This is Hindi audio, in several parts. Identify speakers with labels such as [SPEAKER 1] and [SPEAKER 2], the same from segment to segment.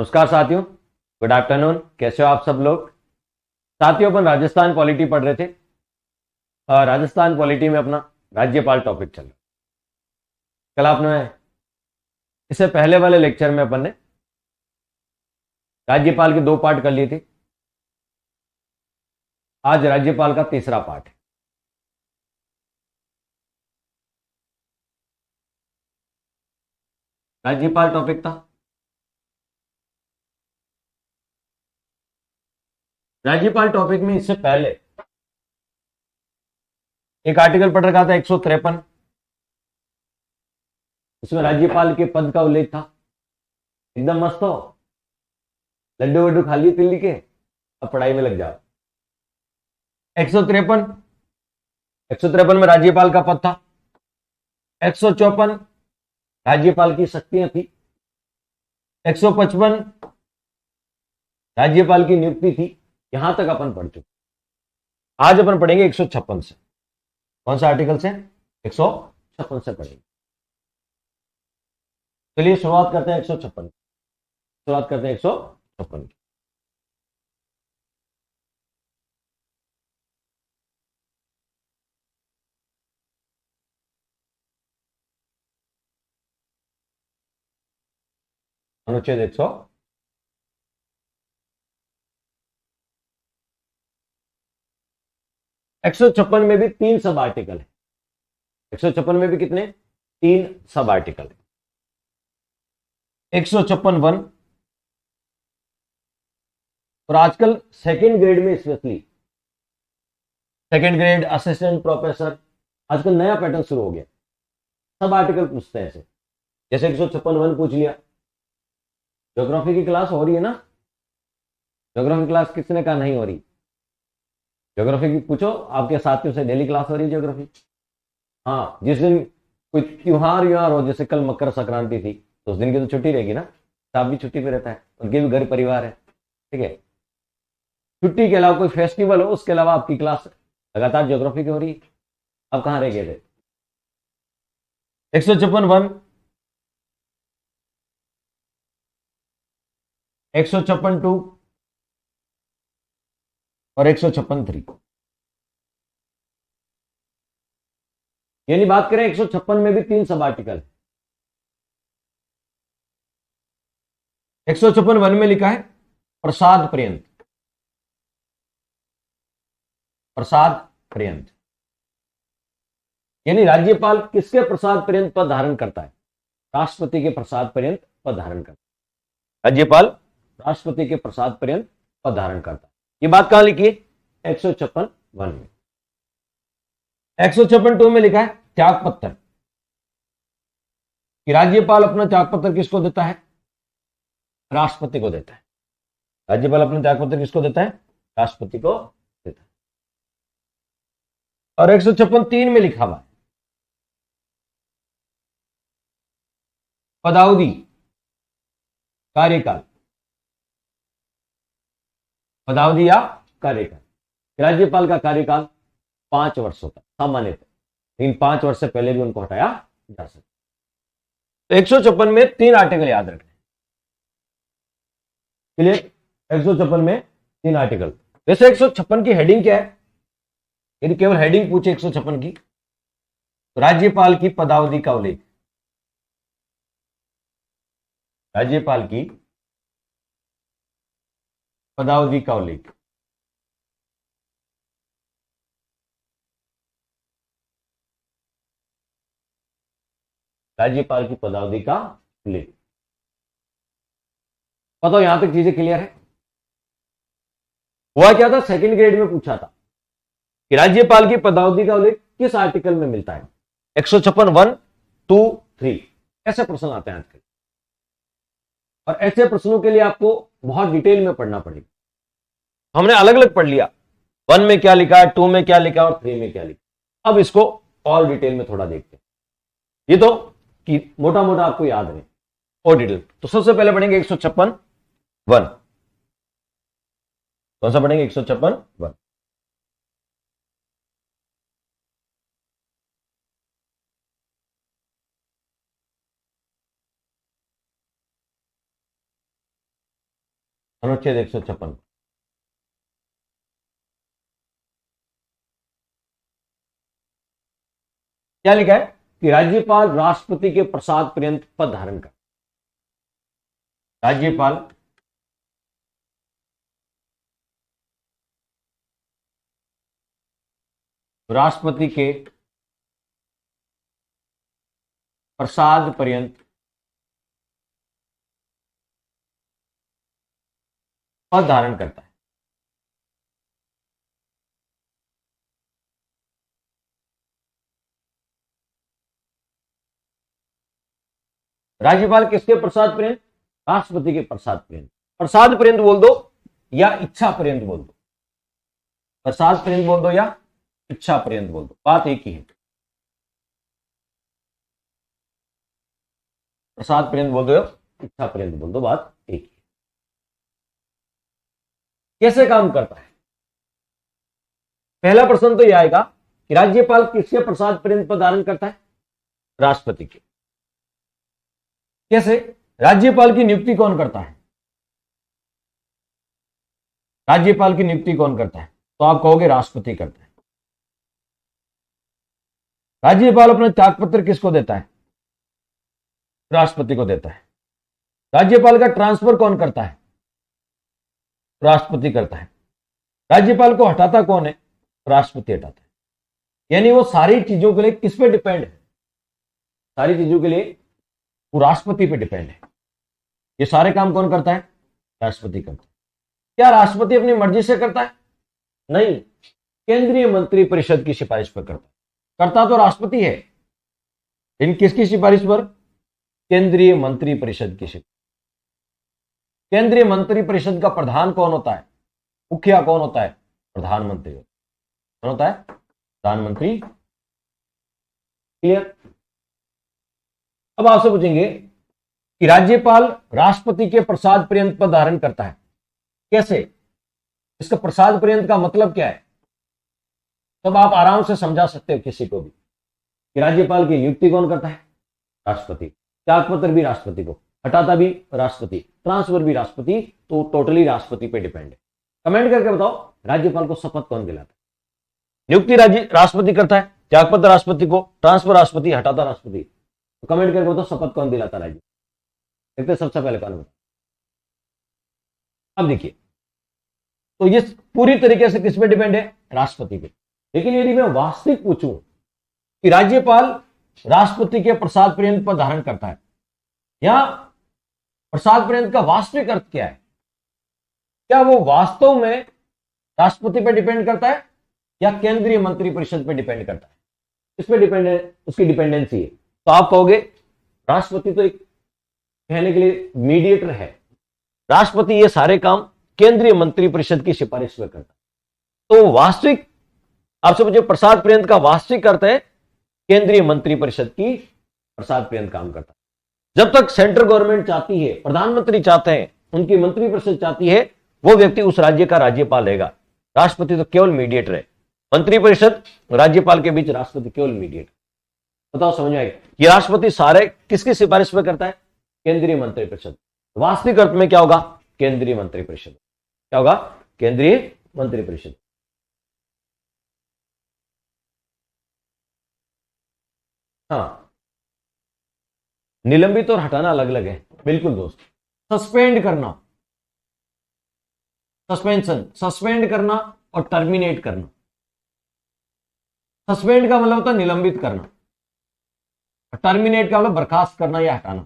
[SPEAKER 1] नमस्कार साथियों, गुड आफ्टरनून। कैसे हो आप सब लोग? साथियों, अपन राजस्थान पॉलिटी पढ़ रहे थे। राजस्थान पॉलिटी में अपना राज्यपाल टॉपिक चल रहा। कल आपने इससे पहले वाले लेक्चर में अपन ने राज्यपाल के 2 पार्ट कर लिए थे। आज राज्यपाल का तीसरा पार्ट है। राज्यपाल टॉपिक था, राज्यपाल टॉपिक में इससे पहले एक आर्टिकल पढ़ रखा था 153। उसमें राज्यपाल के पद का उल्लेख था। एकदम मस्त हो, लड्डू वड्डू खा लिए तिल्ली के, अब पढ़ाई में लग जाओ। 153 में राज्यपाल का पद था। 154 राज्यपाल की शक्तियां थी। 155 राज्यपाल की नियुक्ति थी। यहां तक अपन पढ़ चुके। आज अपन पढ़ेंगे 156 से। कौन सा आर्टिकल से? 156 से पढ़ेंगे। चलिए शुरुआत करते हैं 156। शुरुआत करते हैं 156 की। अनुच्छेद 156 में भी 3 सब आर्टिकल है। 156 में भी कितने? 3 सब आर्टिकल है। 156(1) और आजकल सेकेंड ग्रेड में specially second grade assistant professor, आजकल नया पैटर्न शुरू हो गया। सब आर्टिकल पूछते हैं ऐसे। जैसे 156(1) पूछ लिया। ज्योग्राफी की क्लास हो रही है ना? ज्योग्राफी क्लास किसने कहा नहीं हो रही? ज्योग्राफी की पूछो, आपके साथियों से डेली क्लास हो रही है ज्योग्राफी। हाँ, जिस दिन कोई त्योहार व्योहार हो, जैसे कल मकर संक्रांति थी, तो उस दिन की तो छुट्टी रहेगी ना। साहब भी छुट्टी पे रहता है, उनके भी घर परिवार है, ठीक है। छुट्टी के अलावा कोई फेस्टिवल हो, उसके अलावा आपकी क्लास लगातार ज्योग्राफी की हो रही है। अब कहां रह गए थे? 156(1), 156(2) और 156(3। यानी बात करें 156 में भी 3 सब आर्टिकल। 156(1) में लिखा है प्रसाद पर्यंत। प्रसाद पर्यंत यानी राज्यपाल किसके प्रसाद पर्यंत पद धारण करता है? राष्ट्रपति के प्रसाद पर्यंत पद धारण करता है। राज्यपाल राष्ट्रपति के प्रसाद पर्यंत पद धारण करता है। ये बात कहां लिखी है? 156(1) में। 156(2) में लिखा है त्याग पत्र, कि राज्यपाल अपना त्याग पत्र किसको देता है? राष्ट्रपति को देता है। राज्यपाल अपना त्याग पत्र किसको देता है? राष्ट्रपति को देता है। और 156(3) में लिखा हुआ है पदावधि, कार्यकाल। पदावधि या कार्यकाल। राज्यपाल का कार्यकाल 5 वर्ष होता है सामान्यतः, लेकिन 5 वर्ष से पहले भी उनको हटाया जा सकता। तो 156 में 3 आर्टिकल याद रखने। क्लियर? 156 में 3 आर्टिकल। वैसे 156 की हेडिंग क्या है? यदि केवल हेडिंग पूछे 156 की, तो राज्यपाल की पदावधि का उल्लेख। राज्यपाल की पदावधि का उल्लेख। राज्यपाल की पदावधि का उल्लेख। बताओ, यहां तक चीजें क्लियर है? हुआ क्या था, सेकंड ग्रेड में पूछा था कि राज्यपाल की पदावधि का उल्लेख किस आर्टिकल में मिलता है? 156 1, 2, 3 ऐसे प्रश्न आते हैं आजकल। और ऐसे प्रश्नों के लिए आपको बहुत डिटेल में पढ़ना पड़ेगा। हमने अलग अलग पढ़ लिया, 1 में क्या लिखा है, 2 में क्या लिखा और 3 में क्या लिखा। अब इसको और डिटेल में थोड़ा देखते हैं। ये तो कि मोटा मोटा आपको याद रहे और डिटेल। तो सबसे पहले पढ़ेंगे 156 1। कौन सा पढ़ेंगे? 156 1। अनुच्छेद 156। क्या लिखा है कि राज्यपाल राष्ट्रपति के प्रसाद पर्यंत पद धारण कर। राज्यपाल राष्ट्रपति के प्रसाद पर्यंत पद धारण करता है। राज्यपाल किसके प्रसाद पर्यंत? राष्ट्रपति के प्रसाद पर्यंत। प्रसाद पर्यंत बोल दो या इच्छा पर्यंत बोल दो, प्रसाद पर्यंत बोल दो या इच्छा पर्यंत बोल दो, बात एक ही है। प्रसाद पर्यंत बोल दो या इच्छा पर्यंत बोल दो, बात एक ही है। कैसे काम करता है? पहला प्रश्न तो यह आएगा कि राज्यपाल किसके प्रसाद पर्यंत पद धारण करता है? राष्ट्रपति के। कैसे? राज्यपाल की नियुक्ति कौन करता है? राज्यपाल की नियुक्ति कौन करता है? तो आप कहोगे राष्ट्रपति करता है। राज्यपाल अपना त्यागपत्र किसको देता है? राष्ट्रपति को देता है। राज्यपाल का ट्रांसफर कौन करता है? राष्ट्रपति करता है। राज्यपाल को हटाता कौन है? राष्ट्रपति हटाता है। यानी वो सारी चीजों के लिए किस पे डिपेंड है? सारी चीजों के लिए वो राष्ट्रपति पे डिपेंड है। ये सारे काम कौन करता है? राष्ट्रपति करता है। क्या राष्ट्रपति अपनी मर्जी से करता है? नहीं, केंद्रीय मंत्री परिषद की सिफारिश पर करता है। करता तो राष्ट्रपति है, इन किसकी सिफारिश पर? केंद्रीय मंत्री परिषद की सिफारिश। केंद्रीय मंत्री परिषद का प्रधान कौन होता है? मुखिया कौन होता है? प्रधानमंत्री कौन होता है? प्रधानमंत्री। क्लियर? अब आपसे पूछेंगे कि राज्यपाल राष्ट्रपति के प्रसाद पर्यंत पद धारण करता है, कैसे? इसका प्रसाद पर्यंत का मतलब क्या है? तब आप आराम से समझा सकते हो किसी को भी कि राज्यपाल की नियुक्ति कौन करता है? राष्ट्रपति। त्यागपत्र भी राष्ट्रपति को, हटाता भी राष्ट्रपति, ट्रांसफर भी राष्ट्रपति, तो टोटली राष्ट्रपति पे डिपेंड है। कमेंट करके बताओ राज्यपाल को शपथ कौन दिलाता है? नियुक्ति राष्ट्रपति करता है, त्यागपत्र राष्ट्रपति को, ट्रांसफर राष्ट्रपति, हटाता राष्ट्रपति। तो कमेंट करके बताओ शपथ कौन दिलाता राज्य? देखते सबसे पहले कौन बताओ। अब देखिए, तो ये पूरी तरीके से किस पे डिपेंड है? राष्ट्रपति पे। लेकिन यदि मैं वास्तविक पूछूं कि राज्यपाल राष्ट्रपति के प्रसाद पर्यंत पद धारण करता है, या प्रसाद पर्यंत का वास्तविक अर्थ क्या है? क्या वो वास्तव में राष्ट्रपति पे डिपेंड करता है या केंद्रीय मंत्री परिषद पे डिपेंड करता है? इस पे डिपेंड है, उसकी डिपेंडेंसी है। तो आप कहोगे राष्ट्रपति तो एक कहने के लिए मीडिएटर है, राष्ट्रपति ये सारे काम केंद्रीय मंत्री परिषद की सिफारिश पर करता है। तो वास्तविक आपसे पूछे प्रसाद पर्यंत का वास्तविक अर्थ है केंद्रीय मंत्री परिषद की प्रसाद पर्यंत काम करता है। जब तक सेंट्रल गवर्नमेंट चाहती है, प्रधानमंत्री चाहते हैं, उनकी मंत्री परिषद चाहती है, वो व्यक्ति उस राज्य का राज्यपाल रहेगा। राष्ट्रपति तो केवल मीडिएटर है। मंत्री परिषद राज्यपाल के बीच राष्ट्रपति केवल मीडिएटर। बताओ समझ में आएगा? ये राष्ट्रपति सारे किसकी सिफारिश पर करता है? केंद्रीय मंत्री परिषद। वास्तविक अर्थ में क्या होगा? केंद्रीय मंत्री परिषद। क्या होगा? केंद्रीय मंत्री परिषद। हाँ, निलंबित और हटाना अलग अलग है। बिल्कुल दोस्त। सस्पेंड करना, सस्पेंशन, सस्पेंड करना और टर्मिनेट करना। सस्पेंड का मतलब होता है निलंबित करना, टर्मिनेट का मतलब बर्खास्त करना या हटाना।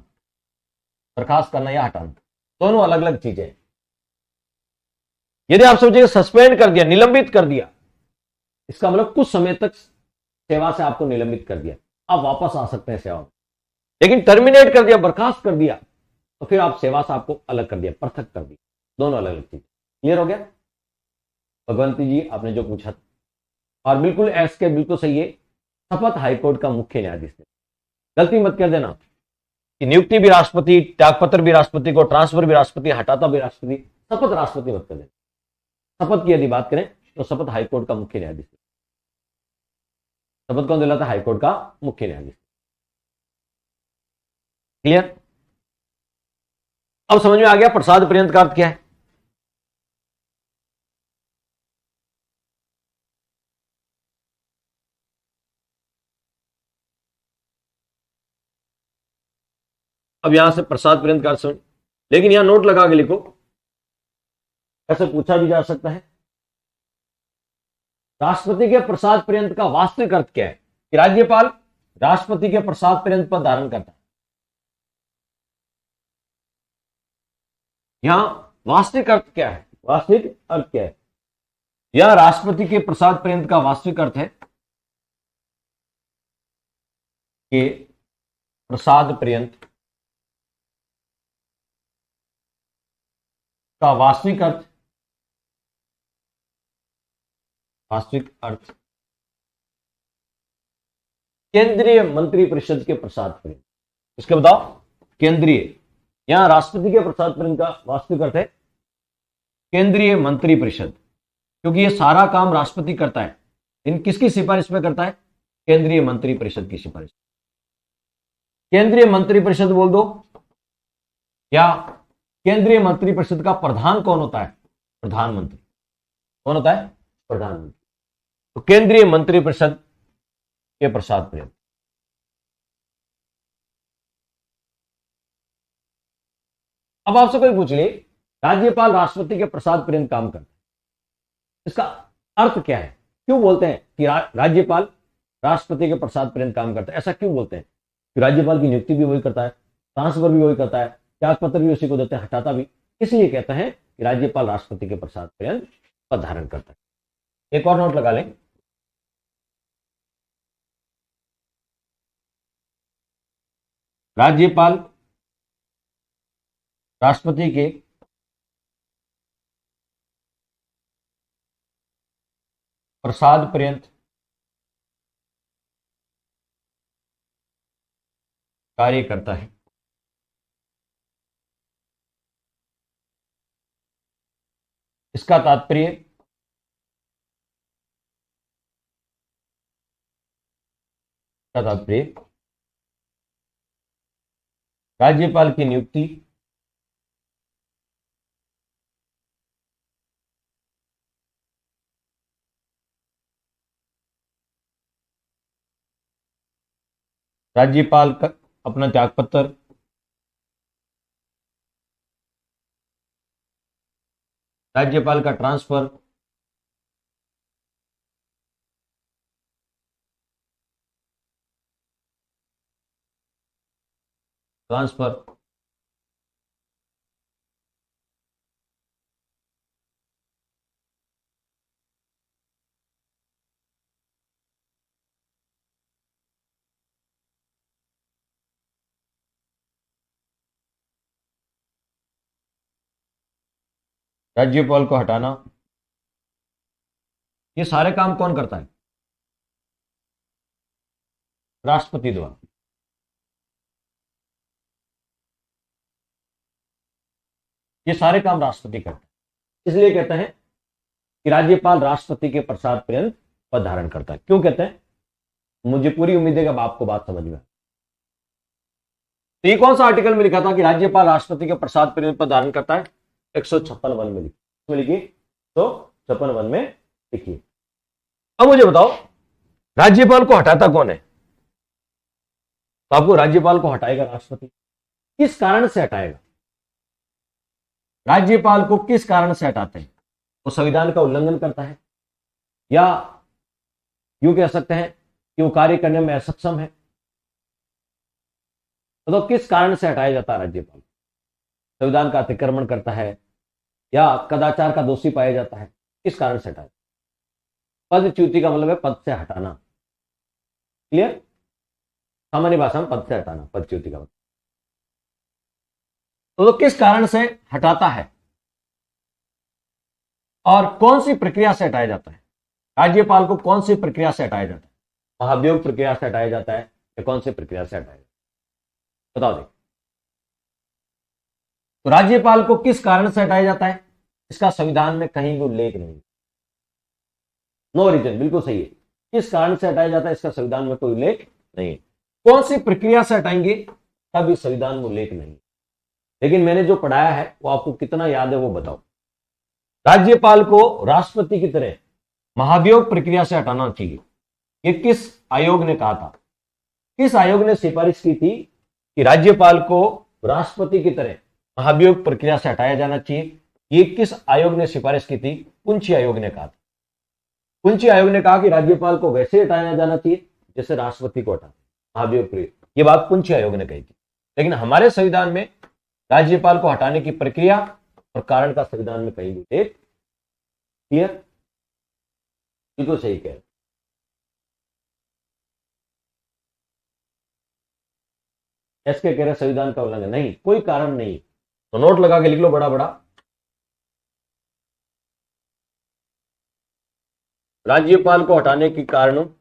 [SPEAKER 1] बर्खास्त करना या हटाना दोनों अलग अलग चीजें हैं। यदि आप सोचिए सस्पेंड कर दिया, निलंबित कर दिया, इसका मतलब कुछ समय तक सेवा से आपको निलंबित कर दिया, आप वापस आ सकते हैं सेवा में। लेकिन टर्मिनेट कर दिया, बर्खास्त कर दिया, तो फिर आप सेवा से आपको अलग कर दिया, पृथक कर दिया। दोनों अलग अलग चीज। क्लियर हो गया? भगवंती जी आपने जो पूछा था, और बिल्कुल एस के बिल्कुल सही है। शपथ हाईकोर्ट का मुख्य न्यायाधीश है। गलती मत कर देना कि नियुक्ति भी राष्ट्रपति, त्यागपत्र भी राष्ट्रपति को, ट्रांसफर भी राष्ट्रपति, हटाता भी राष्ट्रपति, शपथ राष्ट्रपति मत कर देना। शपथ की यदि बात करें तो शपथ हाईकोर्ट का मुख्य न्यायाधीश है। शपथ कौन दिलाता? हाईकोर्ट का मुख्य न्यायाधीश। क्लियर? अब समझ में आ गया प्रसाद पर्यंत का अर्थ क्या है? अब यहां से प्रसाद पर्यंत का अर्थ, लेकिन यहां नोट लगा के लिखो, ऐसे पूछा भी जा सकता है राष्ट्रपति के प्रसाद पर्यंत का वास्तविक अर्थ क्या है, कि राज्यपाल राष्ट्रपति के प्रसाद पर्यंत पद धारण करता है। यहां वास्तविक अर्थ क्या है, वास्तविक अर्थ क्या है, यह राष्ट्रपति के प्रसाद पर्यंत का वास्तविक अर्थ है कि प्रसाद पर्यंत का वास्तविक अर्थ, वास्तविक अर्थ केंद्रीय मंत्रिपरिषद के प्रसाद पर्यंत। इसके बताओ केंद्रीय, यहां राष्ट्रपति के प्रसाद पर्यंत का वास्तविक अर्थ है केंद्रीय मंत्रिपरिषद, क्योंकि ये सारा काम राष्ट्रपति करता है, इन किसकी सिफारिश में करता है, केंद्रीय मंत्रिपरिषद की सिफारिश। केंद्रीय मंत्रिपरिषद बोल दो, या केंद्रीय मंत्रिपरिषद का प्रधान कौन होता है, प्रधानमंत्री। कौन होता है, प्रधानमंत्री। तो केंद्रीय मंत्रिपरिषद के प्रसाद पर्यंत। अब आपसे कोई पूछ ले राज्यपाल राष्ट्रपति के प्रसाद पर्यंत काम करता है, इसका अर्थ क्या है, क्यों बोलते हैं कि राज्यपाल राष्ट्रपति के प्रसाद पर्यंत काम करता है, ऐसा क्यों बोलते हैं कि राज्यपाल की नियुक्ति भी वही करता है, ट्रांसफर भी वही करता है, त्याग पत्र भी उसी को देते हैं, हटाता भी, इसलिए कहते हैं कि राज्यपाल राष्ट्रपति के प्रसाद पर्यंत पद धारण करता है। एक और नोट लगा लें, राज्यपाल राष्ट्रपति के प्रसाद पर्यंत कार्य करता है। इसका तात्पर्य राज्यपाल की नियुक्ति राज्यपाल का अपना त्यागपत्र राज्यपाल का ट्रांसफर राज्यपाल को हटाना, ये सारे काम कौन करता है, राष्ट्रपति द्वारा। ये सारे काम राष्ट्रपति करते हैं, इसलिए कहते हैं कि राज्यपाल राष्ट्रपति के प्रसाद पर्यंत पद धारण करता है। क्यों कहते हैं, मुझे पूरी उम्मीद है कि अब आपको बात समझ में। तो ये कौन सा आर्टिकल में लिखा था कि राज्यपाल राष्ट्रपति के प्रसाद पर्यंत पद धारण करता है, 156 में लिखिए, तो 156 में लिखिए। अब मुझे बताओ राज्यपाल को हटाता कौन है, तो आपको राज्यपाल को हटाएगा राष्ट्रपति। किस कारण से हटाएगा, राज्यपाल को किस कारण से हटाते हैं, वो संविधान का उल्लंघन करता है, या यूं कह सकते हैं कि वो कार्य करने में असक्षम है, तो किस कारण से हटाया जाता है राज्यपाल, संविधान का अतिक्रमण करता है या कदाचार का दोषी पाया जाता है, किस कारण से हटाया। पदच्युति का मतलब है पद से हटाना, क्लियर, सामान्य भाषा में पद से हटाना, पदच्युति का मतलब। तो किस कारण से हटाता है और कौन सी प्रक्रिया से हटाया जाता है, राज्यपाल को कौन सी प्रक्रिया से हटाया जाता है, महाभियोग प्रक्रिया से हटाया जाता है या कौन सी प्रक्रिया से हटाया जाता है, बताओ देखिए। तो राज्यपाल को किस कारण से हटाया जाता है, इसका संविधान में कहीं भी उल्लेख नहीं, नो रीजन, बिल्कुल सही है। किस कारण से हटाया जाता है, इसका संविधान में कोई उल्लेख नहीं है। कौन सी प्रक्रिया से हटाएंगे, तभी संविधान में उल्लेख नहीं। लेकिन मैंने जो पढ़ाया है वो आपको कितना याद है वो बताओ। राज्यपाल को राष्ट्रपति की तरह महाभियोग प्रक्रिया से हटाना चाहिए, ये किस आयोग ने कहा था, किस आयोग ने सिफारिश की थी कि राज्यपाल को राष्ट्रपति की तरह महाभियोग प्रक्रिया से हटाया जाना चाहिए। ये किस आयोग ने सिफारिश की थी? पुंछी आयोग ने कहा था। पुंछी आयोग ने कहा कि राज्यपाल को वैसे हटाया जाना चाहिए जैसे राष्ट्रपति को हटाते महाभियोग प्रक्रिया। ये बात पुंछी आयोग ने कही थी। लेकिन हमारे संविधान में राज्यपाल को हटाने की प्रक्रिया और कारण का संविधान में कहीं भी उल्लेख क्लियर, बिल्कुल सही कह रहे। एसके कह रहे संविधान का उल्लंघन नहीं, कोई कारण नहीं, तो नोट लगा के लिख लो बड़ा बड़ा। राज्यपाल को हटाने के कारण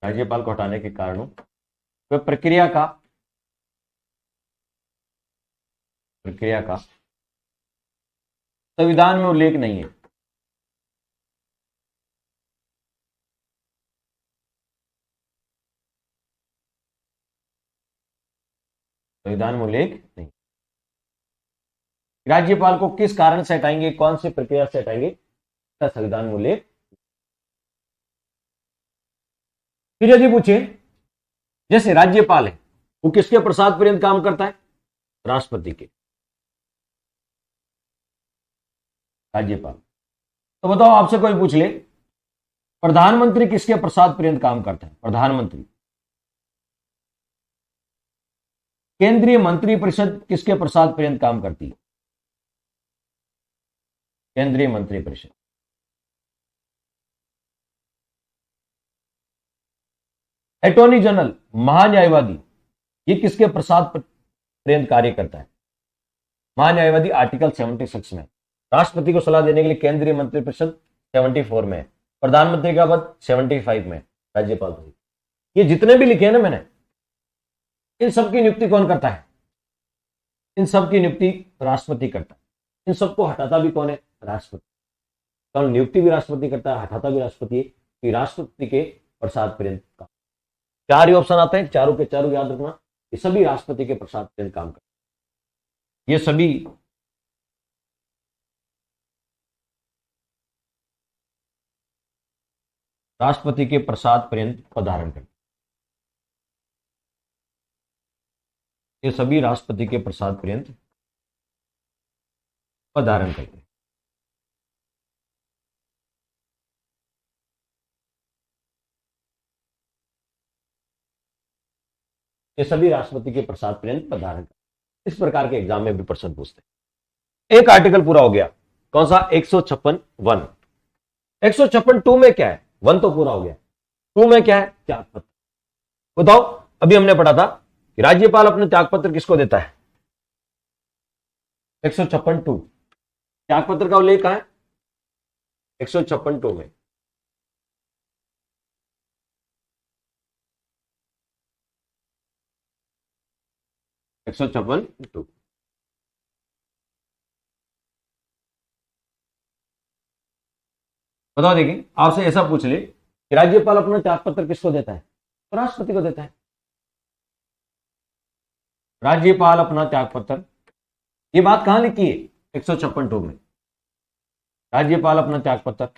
[SPEAKER 1] राज्यपाल को हटाने के कारणों वह प्रक्रिया का संविधान में उल्लेख नहीं है। संविधान में उल्लेख नहीं। राज्यपाल को किस कारण से हटाएंगे, कौन सी प्रक्रिया से हटाएंगे, संविधान में उल्लेख। फिर यदि पूछे जैसे राज्यपाल है वो किसके प्रसाद पर्यंत काम करता है? राष्ट्रपति के। राज्यपाल। तो बताओ आपसे कोई पूछ ले प्रधानमंत्री किसके प्रसाद पर्यंत काम करता है? प्रधानमंत्री। केंद्रीय मंत्रिपरिषद किसके प्रसाद पर्यंत काम करती है? केंद्रीय मंत्रिपरिषद। अटॉर्नी जनरल महान्यायवादी ये किसके प्रसाद पर्यंत कार्य करता है? महान्यायवादी आर्टिकल 76 में। राष्ट्रपति को सलाह देने के लिए केंद्रीय मंत्रिपरिषद 74 में, प्रधानमंत्री का पद 75 में, राज्यपाल तो ये जितने भी लिखे हैं ना मैंने, इन सबकी नियुक्ति कौन करता है? इन सबकी नियुक्ति राष्ट्रपति करता है। इन सबको हटाता भी कौन है? राष्ट्रपति। तो नियुक्ति भी राष्ट्रपति करता है, हटाता भी राष्ट्रपति है। कि राष्ट्रपति के प्रसाद पर्यंत काम। चार ही ऑप्शन आते हैं, चारों के चारों याद रखना। ये सभी राष्ट्रपति के प्रसाद पर्यंत काम करते हैं। ये सभी राष्ट्रपति के प्रसाद पर्यंत पधारण करते हैं। ये सभी राष्ट्रपति के प्रसाद पर्यंत पधारण करते हैं। ये सभी राष्ट्रपति के प्रसाद पर्यंत पधारण करते हैं। इस प्रकार के एग्जाम में भी प्रश्न पूछते हैं। एक आर्टिकल पूरा हो गया, कौन सा? 156(1). 156(2) में क्या है? 1 तो पूरा हो गया, 2 में क्या है? त्यागपत्र। बताओ, अभी हमने पढ़ा था कि राज्यपाल अपने त्यागपत्र किसको देता है? 156(2) त्यागपत्र का उल्लेख है 156(2) में। एक 156(2) बताओ। देखिए, आपसे ऐसा पूछ ले कि राज्यपाल अपना त्यागपत्र किसको देता है? तो राष्ट्रपति को देता है। राज्यपाल अपना त्यागपत्र, ये बात कहां लिखी है? 156(2) में। राज्यपाल अपना त्यागपत्र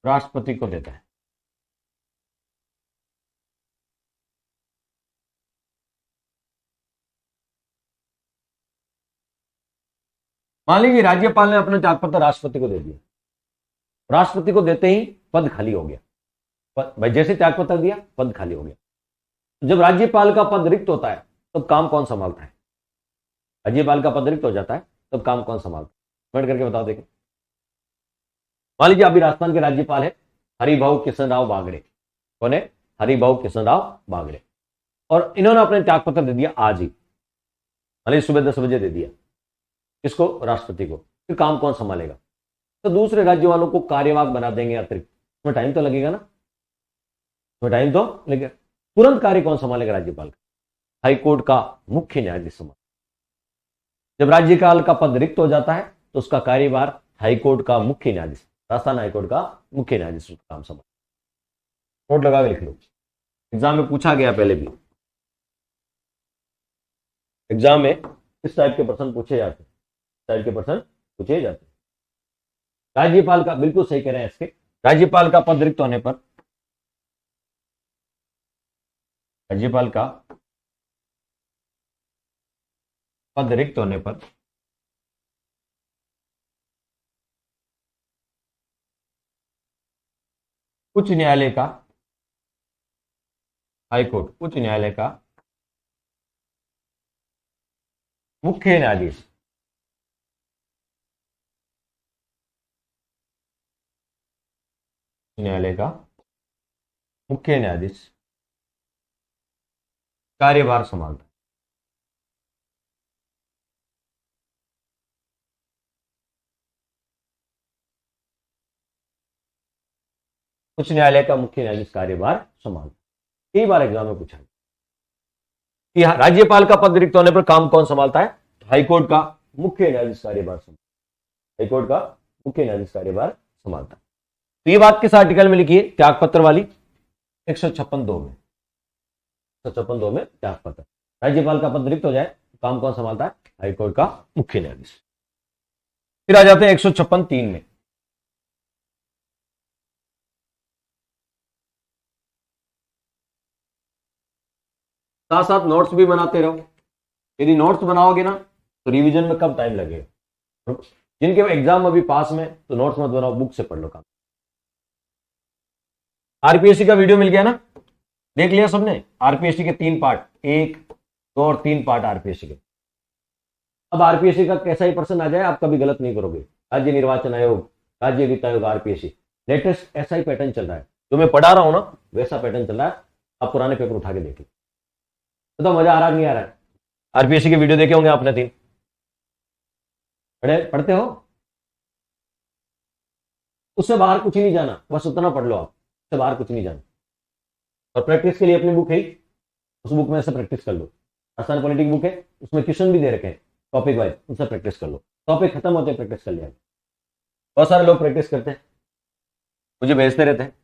[SPEAKER 1] राष्ट्रपति को देता है। मान लीजिए राज्यपाल ने अपना त्यागपत्र राष्ट्रपति को दे दिया, राष्ट्रपति को देते ही पद खाली हो गया। भाई जैसे त्यागपत्र दिया पद खाली हो गया। जब राज्यपाल का पद रिक्त होता है तब काम कौन संभालता है? राज्यपाल का पद रिक्त हो जाता है तब काम कौन संभालता है? कमेंट करके बताओ। देखिए, मान लीजिए अभी राजस्थान के राज्यपाल है हरिभाऊ किशन राव बागड़े। कौन है? हरिभाऊ किशन राव बागड़े। और इन्होंने अपने त्यागपत्र दे दिया आज ही, मान लीजिए सुबह 10 बजे दे दिया। किसको? राष्ट्रपति को। फिर काम कौन संभालेगा? तो दूसरे राज्य वालों को कार्यवाहक बना देंगे अतिरिक्त। उसमें टाइम तो लगेगा ना, उसमें टाइम तो लगेगा। तुरंत कार्य कौन संभालेगा? राज्यपाल का। हाईकोर्ट का मुख्य न्यायाधीश संभाल। जब राज्यपाल का पद रिक्त हो जाता है तो उसका कार्यभार हाईकोर्ट का मुख्य न्यायाधीश, राजस्थान हाईकोर्ट का मुख्य न्यायाधीश उसका काम संभाल। नोट लगा के लिख लो, एग्जाम में पूछा गया पहले भी। एग्जाम में इस टाइप के प्रश्न पूछे जाते हैं, इस टाइप के प्रश्न पूछे जाते हैं। राज्यपाल का, बिल्कुल सही कह रहे हैं इसके, राज्यपाल का पद रिक्त होने पर, राज्यपाल का पद रिक्त होने पर उच्च न्यायालय का, हाईकोर्ट, उच्च न्यायालय का मुख्य न्यायाधीश, न्यायालय का मुख्य न्यायाधीश कार्यभार संभालता है। उच्च न्यायालय का मुख्य न्यायाधीश कार्यभार संभालता है। कई बार एग्जाम में पूछा है कि राज्यपाल का पद रिक्त होने पर काम कौन संभालता है? हाईकोर्ट का मुख्य न्यायाधीश कार्यभार संभालता है, हाईकोर्ट का मुख्य न्यायाधीश कार्यभार संभालता है। तो ये बात किस आर्टिकल में लिखी है? त्यागपत्र वाली 156(2) में, 156(2) में त्यागपत्र। राज्यपाल का पद रिक्त हो जाए तो काम कौन संभालता है? हाईकोर्ट का मुख्य न्यायाधीश। फिर आ जाते हैं 156(3) में। साथ साथ नोट्स भी बनाते रहो। यदि नोट्स बनाओगे ना तो रिवीजन में कम टाइम लगेगा। जिनके एग्जाम अभी पास में, तो नोट्स मत बनाओ, बुक से पढ़ लो काम। आरपीएससी का वीडियो मिल गया ना, देख लिया सबने? आरपीएससी के 3 पार्ट, 1, 2 और 3 पार्ट आरपीएससी के। अब आरपीएससी का कैसा ही प्रश्न आ जाए आप कभी गलत नहीं करोगे। राज्य निर्वाचन आयोग, राज्य वित्त आयोग, आरपीएससी, लेटेस्ट ऐसा ही पैटर्न चल रहा है। जो मैं पढ़ा रहा हूं ना वैसा पैटर्न चल रहा है। आप पुराने पेपर उठा के देखिए, तो मजा आ रहा नहीं आ रहा है? आरपीएससी के वीडियो देखे होंगे आपने, 3 पढ़ते हो? उससे बाहर कुछ ही नहीं जाना, बस उतना पढ़ लो आप, उससे बाहर कुछ नहीं जाना। और प्रैक्टिस के लिए अपनी बुक है, उस बुक में से प्रैक्टिस कर लो। आसान पॉलिटिक बुक है, उसमें क्वेश्चन भी दे रखे हैं टॉपिक वाइज, उनसे प्रैक्टिस कर लो। टॉपिक खत्म होते प्रैक्टिस कर लिया। बहुत सारे लोग प्रैक्टिस करते हैं, मुझे भेजते रहते हैं।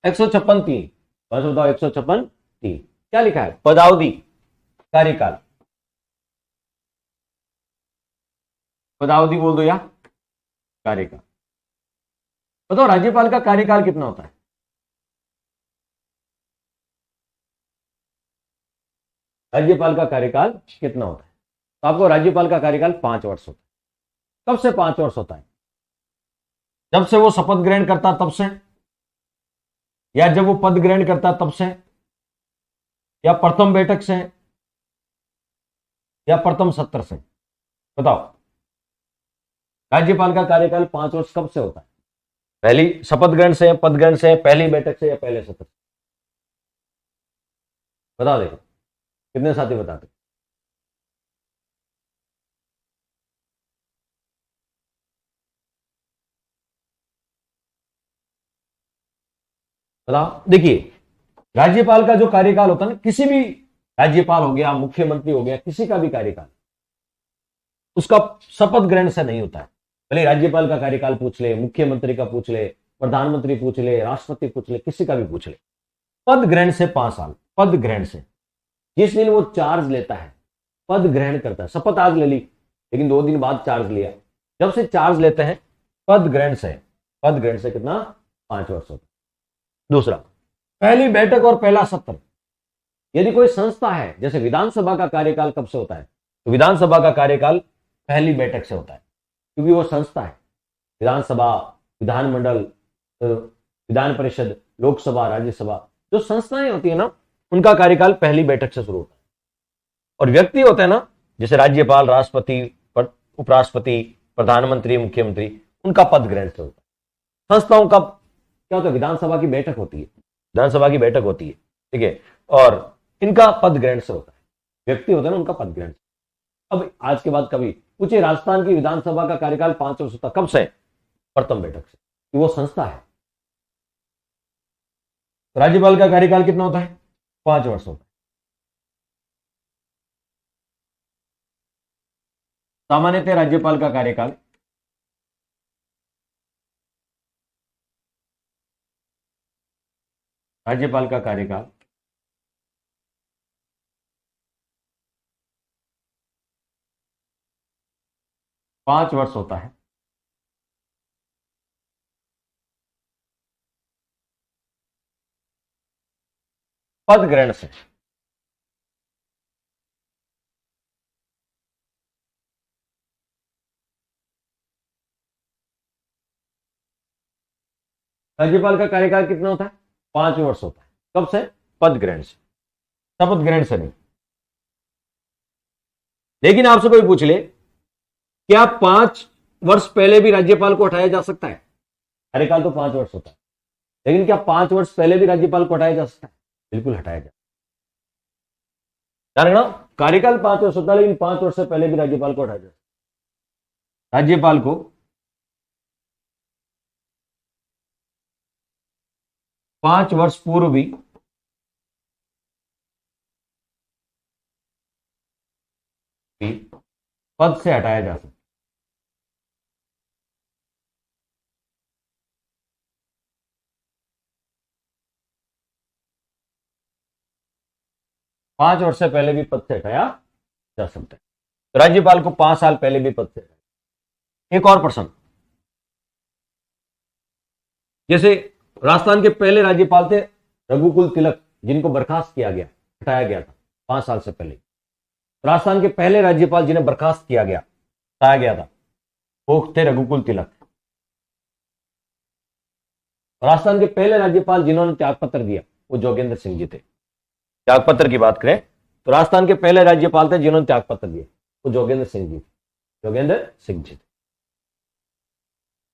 [SPEAKER 1] 156(3), बस बताओ 156(3) क्या लिखा है? पदावधि, कार्यकाल। पदावधि बोल दो या कार्यकाल। बताओ राज्यपाल का कार्यकाल कितना होता है? राज्यपाल का कार्यकाल कितना होता है? तो आपको राज्यपाल का कार्यकाल 5 वर्ष होता है। कब से 5 वर्ष होता है? जब से वो शपथ ग्रहण करता तब से, या जब वो पद ग्रहण करता तब से, या प्रथम बैठक से, या प्रथम सत्र से? बताओ राज्यपाल का कार्यकाल 5 वर्ष कब से होता है? पहली शपथ ग्रहण से, पद ग्रहण से, पहली बैठक से, या पहले सत्र से? बता देखो कितने साथी बताते? बताओ। देखिए राज्यपाल का जो कार्यकाल होता है ना, किसी भी राज्यपाल हो गया, मुख्यमंत्री हो गया, किसी का भी कार्यकाल उसका शपथ ग्रहण से नहीं होता है। भले राज्यपाल का कार्यकाल पूछ ले, मुख्यमंत्री का पूछ ले, प्रधानमंत्री पूछ ले, राष्ट्रपति पूछ ले, किसी का भी पूछ ले, पद ग्रहण से 5 साल। पद ग्रहण से, जिस दिन वो चार्ज लेता है, पद ग्रहण करता है। शपथ आज ले ली लेकिन 2 दिन बाद चार्ज लिया, जब से चार्ज लेते हैं पद ग्रहण से, पद ग्रहण से कितना? 5 वर्ष होता है। दूसरा, पहली बैठक और पहला सत्र। यदि कोई संस्था है, जैसे विधानसभा का कार्यकाल कब से होता है? तो विधानसभा का कार्यकाल पहली बैठक से होता है, क्योंकि वो संस्था है। विधानसभा, विधानमंडल, विधान परिषद, लोकसभा, राज्यसभा, जो संस्थाएं होती है ना, उनका कार्यकाल पहली बैठक से शुरू होता है। और व्यक्ति होते हैं ना, जैसे राज्यपाल, राष्ट्रपति, उपराष्ट्रपति, प्रधानमंत्री, मुख्यमंत्री, उनका पद ग्रहण से होता है। संस्थाओं का क्या होता है? विधानसभा की बैठक होती है, विधानसभा की बैठक होती है, ठीक है, और इनका पद ग्रहण से होता है। व्यक्ति होता है ना, उनका पद ग्रहण से। अब आज के बाद कभी पूछे राजस्थान की विधानसभा का कार्यकाल 5 वर्ष होता, कब से? प्रथम बैठक से, कि वो संस्था है। राज्यपाल का कार्यकाल कितना होता है? 5 वर्ष होता है। सामान्यतः राज्यपाल का कार्यकाल राज्यपाल का कार्यकाल 5 वर्ष होता है। पद ग्रहण से राज्यपाल का कार्यकाल कितना होता है? 5 वर्ष होता है। कब से? पद ग्रहण से, शपथ ग्रहण से नहीं। लेकिन आपसे कोई पूछ ले, क्या 5 वर्ष पहले भी राज्यपाल को हटाया जा सकता है? कार्यकाल तो 5 वर्ष होता है, लेकिन क्या 5 वर्ष पहले भी राज्यपाल को हटाया जा सकता है? बिल्कुल हटाया जा। कारण कार्यकाल 5 वर्ष होता है, लेकिन 5 वर्ष से पहले भी राज्यपाल को हटाया जा सकता है। राज्यपाल को 5 वर्ष पूर्व भी पद से हटाया जा सकता है। 5 वर्ष से पहले भी पद से हटाया जा सकता है। तो राज्यपाल को 5 साल पहले भी पद से हटाया। एक और प्रश्न, जैसे राजस्थान के पहले राज्यपाल थे रघुकुल तिलक, जिनको बर्खास्त किया गया, हटाया गया था 5 साल से पहले। राजस्थान के पहले राज्यपाल जिन्हें बर्खास्त किया गया, हटाया गया था, वो थे रघुकुल तिलक। राजस्थान के पहले राज्यपाल जिन्होंने त्यागपत्र दिया वो जोगेंद्र सिंह जी थे। त्यागपत्र की बात करें तो राजस्थान के पहले राज्यपाल थे जिन्होंने त्यागपत्र दिया, वो जोगेंद्र सिंह जी थे। जोगेंद्र सिंह जी थे।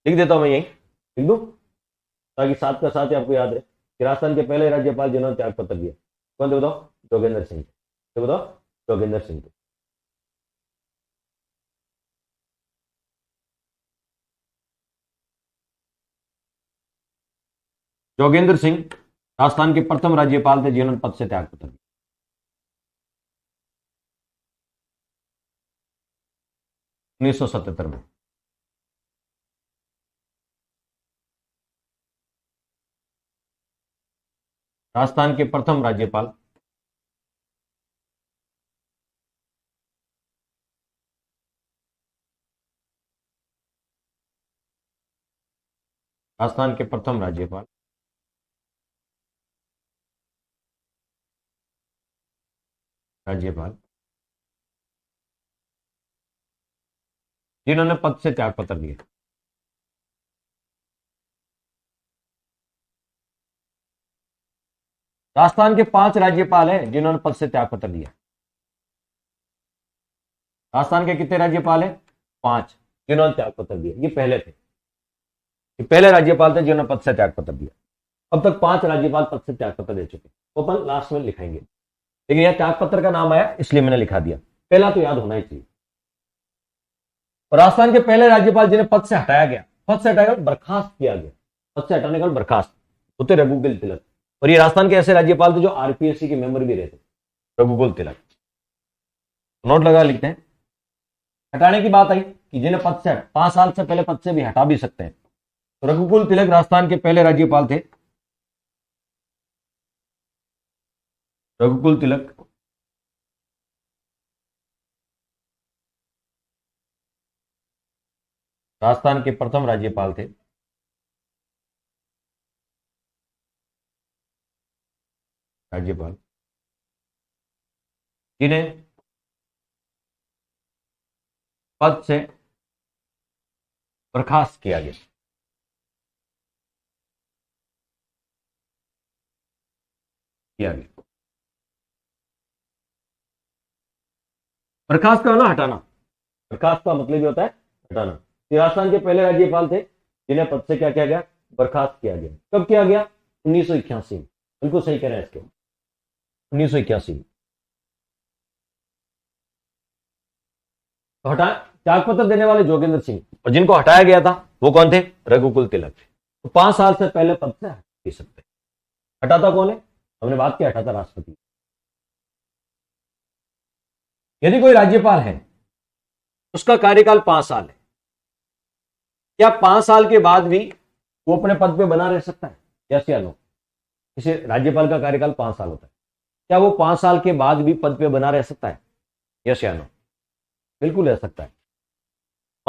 [SPEAKER 1] लिख देता हूं मैं, यही लिख दूं ताकि साथ का साथ ही आपको याद रहे कि राजस्थान के पहले राज्यपाल जिन्होंने त्यागपत्र दिया कौन थे? बताओ। जोगेंद्र सिंह। तो बताओ, जोगेंद्र सिंह थे। जोगेंद्र सिंह राजस्थान के प्रथम राज्यपाल थे जिन्होंने पद से त्यागपत्र दिया। उन्नीस सौ 77 में। राजस्थान के प्रथम राज्यपाल राजस्थान के प्रथम राज्यपाल जिन्होंने पद से त्यागपत्र दिया। राजस्थान के 5 राज्यपाल हैं जिन्होंने पद से त्यागपत्र दिया। राजस्थान के कितने राज्यपाल हैं? 5 जिन्होंने त्यागपत्र दिया। ये पहले थे, ये पहले राज्यपाल थे जिन्होंने पद से त्यागपत्र दिया। अब तक 5 राज्यपाल पद से त्यागपत्र दे चुके, वो अपन लास्ट में लिखाएंगे, लेकिन यह त्यागपत्र का नाम आया इसलिए मैंने लिखा दिया। पहला तो याद होना ही चाहिए। राजस्थान के पहले राज्यपाल जिन्हें पद से हटाया गया, पद से हटाया बर्खास्त किया गया, पद से हटाने का बर्खास्त, होते रघुकुल तिलक। और ये राजस्थान के ऐसे राज्यपाल थे जो आरपीएससी के मेंबर भी रहते, रघुकुल तिलक। नोट लगा लिखते हैं। हटाने की बात आई कि जिन्हें पद से 5 साल से पहले पद से भी हटा भी सकते हैं, तो रघुकुल तिलक राजस्थान के पहले राज्यपाल थे। रघुकुल तिलक राजस्थान के प्रथम राज्यपाल थे। राज्यपाल जिन्हें पद से बर्खास्त किया गया। बर्खास्त का ना हटाना, बर्खास्त का मतलब ये होता है हटाना। राजस्थान के पहले राज्यपाल थे जिन्हें पद से क्या किया गया? बर्खास्त किया गया। कब किया गया? 1981 में। बिल्कुल सही कह रहे हैं इसके, 1981। तो हटा त्यागपत्र देने वाले जोगेंद्र सिंह, और जिनको हटाया गया था वो कौन थे? रघुकुल तिलक। तो 5 साल से पहले पद से हटा सकते। हटाता कौन है? हमने बात की, हटाता राष्ट्रपति। यदि कोई राज्यपाल है उसका कार्यकाल 5 साल है, क्या 5 साल के बाद भी वो अपने पद पे बना रह सकता है? यस या नो? इसे राज्यपाल का कार्यकाल 5 साल होता है, क्या वो 5 साल के बाद भी पद पे बना रह सकता है? यस या नो? बिल्कुल रह सकता है।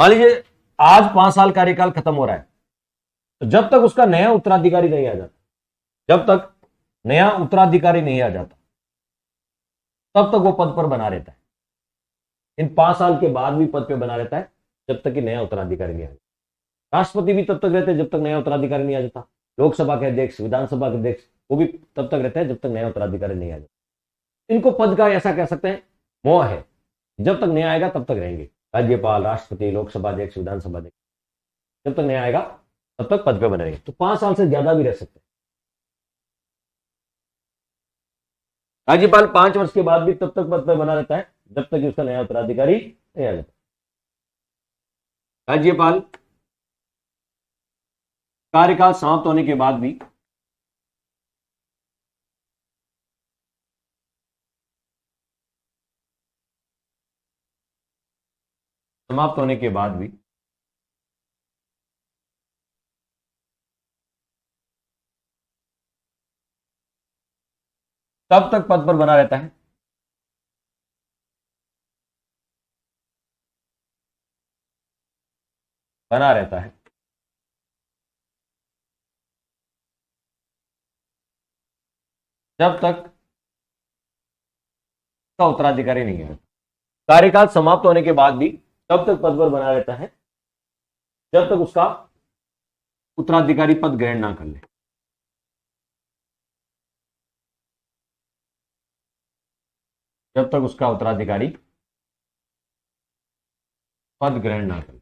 [SPEAKER 1] मान लीजिए आज 5 साल कार्यकाल खत्म हो रहा है, तो जब तक उसका नया उत्तराधिकारी नहीं आ जाता, जब तक नया उत्तराधिकारी नहीं आ जाता, तब तक वो पद पर बना रहता है। इन 5 साल के बाद भी पद पर बना रहता है जब तक कि नया उत्तराधिकारी नहीं आ जाता। राष्ट्रपति भी तब तक रहते हैं जब तक नया उत्तराधिकारी नहीं आ जाता। लोकसभा के अध्यक्ष, विधानसभा के अध्यक्ष, वो भी तब तक रहते हैं जब तक नया उत्तराधिकारी नहीं आ जाता। इनको पद का ऐसा कह सकते हैं मोह है, जब तक नया आएगा तब तक रहेंगे। राज्यपाल, राष्ट्रपति, लोकसभा अध्यक्ष, विधानसभा अध्यक्ष, जब तक नया आएगा तब तक पद पे बने रहेंगे। तो 5 साल से ज्यादा भी रह सकते हैं। राज्यपाल 5 वर्ष के बाद भी तब तक पद पे बना रहता है जब तक कि उसका नया उत्तराधिकारी नहीं आ जाता। राज्यपाल कार्यकाल समाप्त होने के बाद भी तब तक पद पर बना रहता है जब तक का उत्तराधिकारी नहीं है। कार्यकाल समाप्त होने के बाद भी तब तक पद पर बना रहता है जब तक उसका उत्तराधिकारी पद ग्रहण ना कर ले। जब तक उसका उत्तराधिकारी पद ग्रहण ना करे।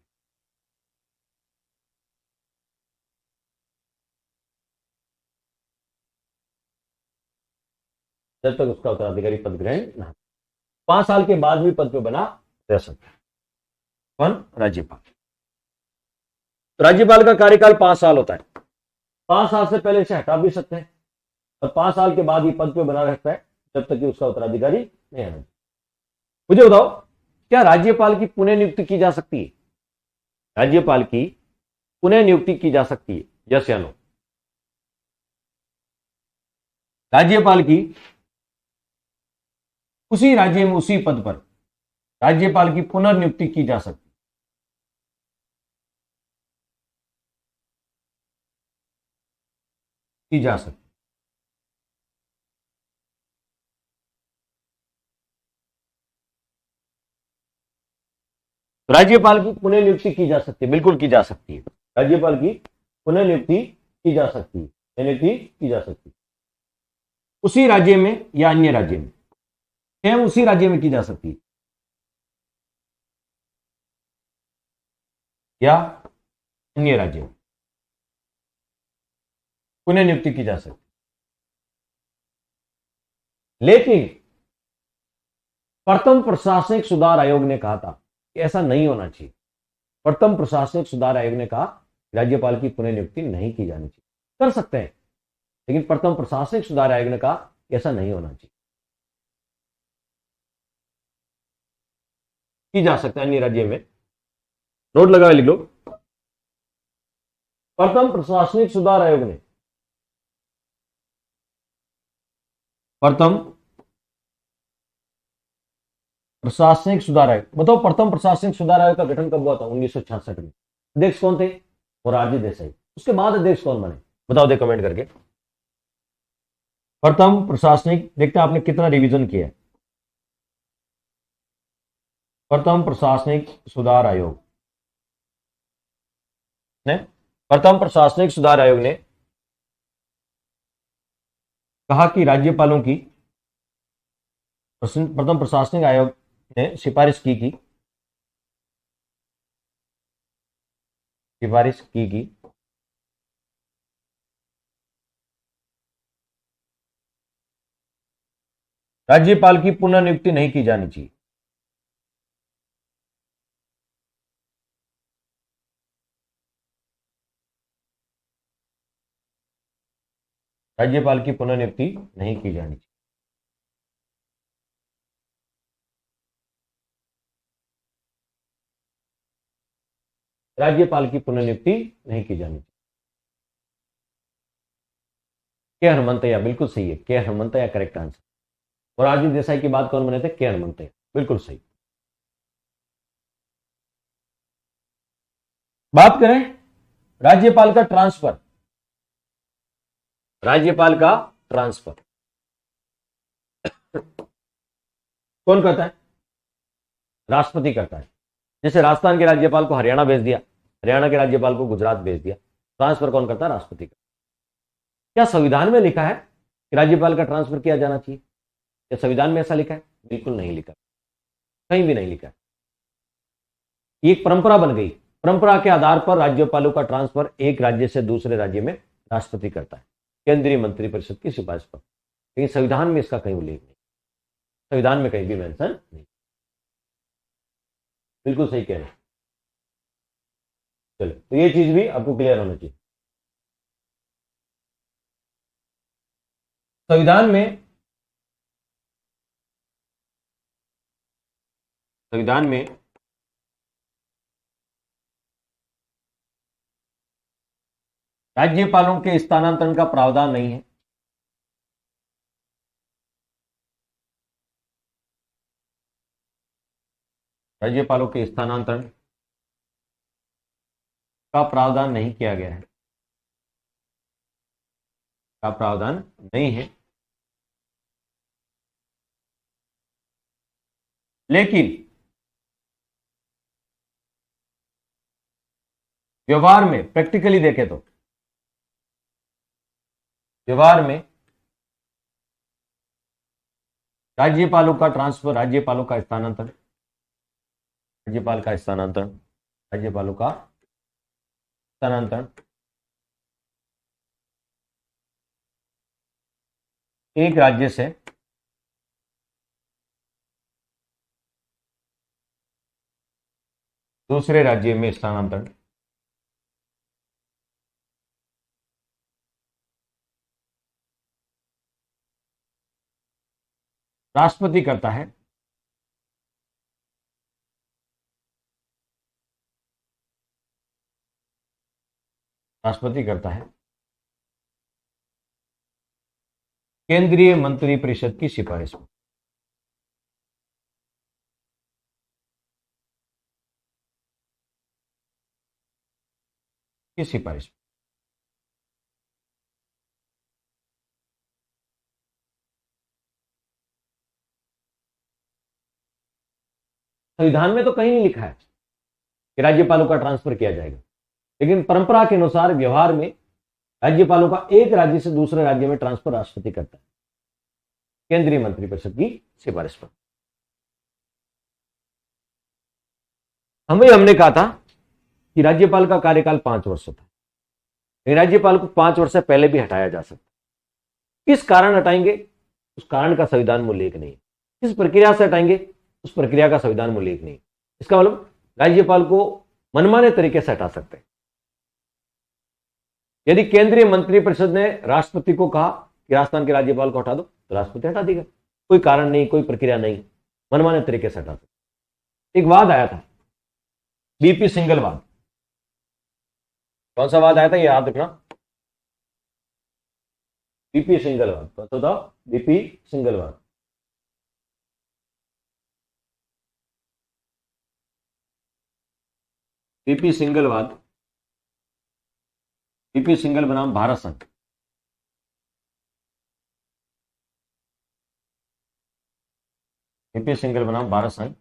[SPEAKER 1] जब तक उसका उत्तराधिकारी पद ग्रहण ना, 5 साल के बाद भी पद पे बना रह सकता है। कौन? राज्यपाल। तो राज्यपाल का कार्यकाल 5 साल होता है। 5 साल से पहले इसे हटा भी सकते हैं और 5 साल के बाद ही पद पे बना रहता है जब तक कि उसका उत्तराधिकारी नहीं आना। मुझे बताओ, क्या राज्यपाल की पुनः नियुक्ति की जा सकती है? राज्यपाल की पुनः नियुक्ति की जा सकती है, यस या नो? राज्यपाल की उसी राज्य में उसी पद पर राज्यपाल की पुनर्नियुक्ति की जा सकती है। की जा सकती। राज्यपाल की पुनः नियुक्ति की जा सकती है, बिल्कुल की जा सकती है। राज्यपाल की पुनः नियुक्ति की जा सकती है, नियुक्ति की जा सकती है उसी राज्य में या अन्य राज्य में, एवं उसी राज्य में की जा सकती है या अन्य राज्य में पुनः नियुक्ति की जा सकती। लेकिन प्रथम प्रशासनिक सुधार आयोग ने कहा था कि ऐसा नहीं होना चाहिए। प्रथम प्रशासनिक सुधार आयोग ने कहा राज्यपाल की पुनः नियुक्ति नहीं की जानी चाहिए। कर सकते हैं, लेकिन प्रथम प्रशासनिक सुधार आयोग ने कहा ऐसा नहीं होना चाहिए। की जा सकता है अन्य राज्य में, नोट लगा लिख लो। प्रथम प्रशासनिक सुधार आयोग ने, प्रथम प्रशासनिक सुधार आयोग, बताओ प्रथम प्रशासनिक सुधार आयोग का गठन कब हुआ था? 1966 में। अध्यक्ष कौन थे? मोरारजी देसाई। उसके बाद अध्यक्ष कौन बने? बताओ दे कमेंट करके। प्रथम प्रशासनिक, देखते हैं आपने कितना रिवीजन किया है। प्रथम प्रशासनिक सुधार आयोग ने, प्रथम प्रशासनिक सुधार आयोग ने कहा कि राज्यपालों की, प्रथम प्रशासनिक आयोग ने सिफारिश की राज्यपाल की पुनर्नियुक्ति नहीं की जानी चाहिए। राज्यपाल की पुनर्नियुक्ति नहीं की जानी चाहिए। राज्यपाल की पुनर्नियुक्ति नहीं की जानी चाहिए। के हनुमंतैया बिल्कुल सही है। के हनुमंतैया करेक्ट आंसर। मोरारजी देसाई की बात कौन बने थे? के हनुमंतैया, बिल्कुल सही। बात करें राज्यपाल का ट्रांसफर, राज्यपाल का ट्रांसफर कौन करता है? राष्ट्रपति करता है। जैसे राजस्थान के राज्यपाल को हरियाणा भेज दिया, हरियाणा के राज्यपाल को गुजरात भेज दिया, ट्रांसफर कौन करता है? राष्ट्रपति का। क्या संविधान में लिखा है कि राज्यपाल का ट्रांसफर किया जाना चाहिए? क्या संविधान में ऐसा लिखा है? बिल्कुल नहीं लिखा, कहीं भी नहीं लिखा है। ये एक परंपरा बन गई, परंपरा के आधार पर राज्यपालों का ट्रांसफर एक राज्य से दूसरे राज्य में राष्ट्रपति करता है केंद्रीय मंत्रिपरिषद की सिफारिश पर। लेकिन संविधान में इसका कहीं उल्लेख नहीं, संविधान में कहीं भी मेंशन नहीं। बिल्कुल सही कह रहे हैं। चलो, तो ये चीज भी आपको क्लियर होना चाहिए। संविधान में, संविधान में राज्यपालों के स्थानांतरण का प्रावधान नहीं है। राज्यपालों के स्थानांतरण का प्रावधान नहीं किया गया है, का प्रावधान नहीं है। लेकिन व्यवहार में, प्रैक्टिकली देखें तो व्यवहार में राज्यपालों का ट्रांसफर, राज्यपालों का स्थानांतरण, राज्यपाल का स्थानांतरण, राज्यपालों का स्थानांतरण एक राज्य से दूसरे राज्य में स्थानांतरण राष्ट्रपति करता है। राष्ट्रपति करता है केंद्रीय मंत्रिपरिषद की सिफारिश पर। की सिफारिश पर। संविधान में तो कहीं नहीं लिखा है कि राज्यपालों का ट्रांसफर किया जाएगा, लेकिन परंपरा के अनुसार व्यवहार में राज्यपालों का एक राज्य से दूसरे राज्य में ट्रांसफर राष्ट्रपति करता है केंद्रीय मंत्रिपरिषद की सिफारिश पर। हमने कहा था कि राज्यपाल का कार्यकाल 5 वर्ष होता है, राज्यपाल को 5 वर्ष से पहले भी हटाया जा सकता है। किस कारण हटाएंगे, उस कारण का संविधान में उल्लेख नहीं है। किस प्रक्रिया से हटाएंगे, उस प्रक्रिया का संविधान में उल्लेख नहीं। इसका मतलब राज्यपाल को मनमाने तरीके से हटा सकते हैं। यदि केंद्रीय मंत्रिपरिषद ने राष्ट्रपति को कहा कि राजस्थान के राज्यपाल को हटा दो, तो राष्ट्रपति हटा देगा, कोई कारण नहीं, कोई प्रक्रिया नहीं, मनमाने तरीके से हटा सकते। एक वाद आया था, बीपी सिंघल वाद। कौन सा वाद आया था, ये याद रखना, बीपी सिंघल वाद। कौन सा था? बीपी सिंघल वाद। बीपी सिंघल वाद, बीपी सिंघल बनाम भारत संघ। बीपी सिंघल बनाम भारत संघ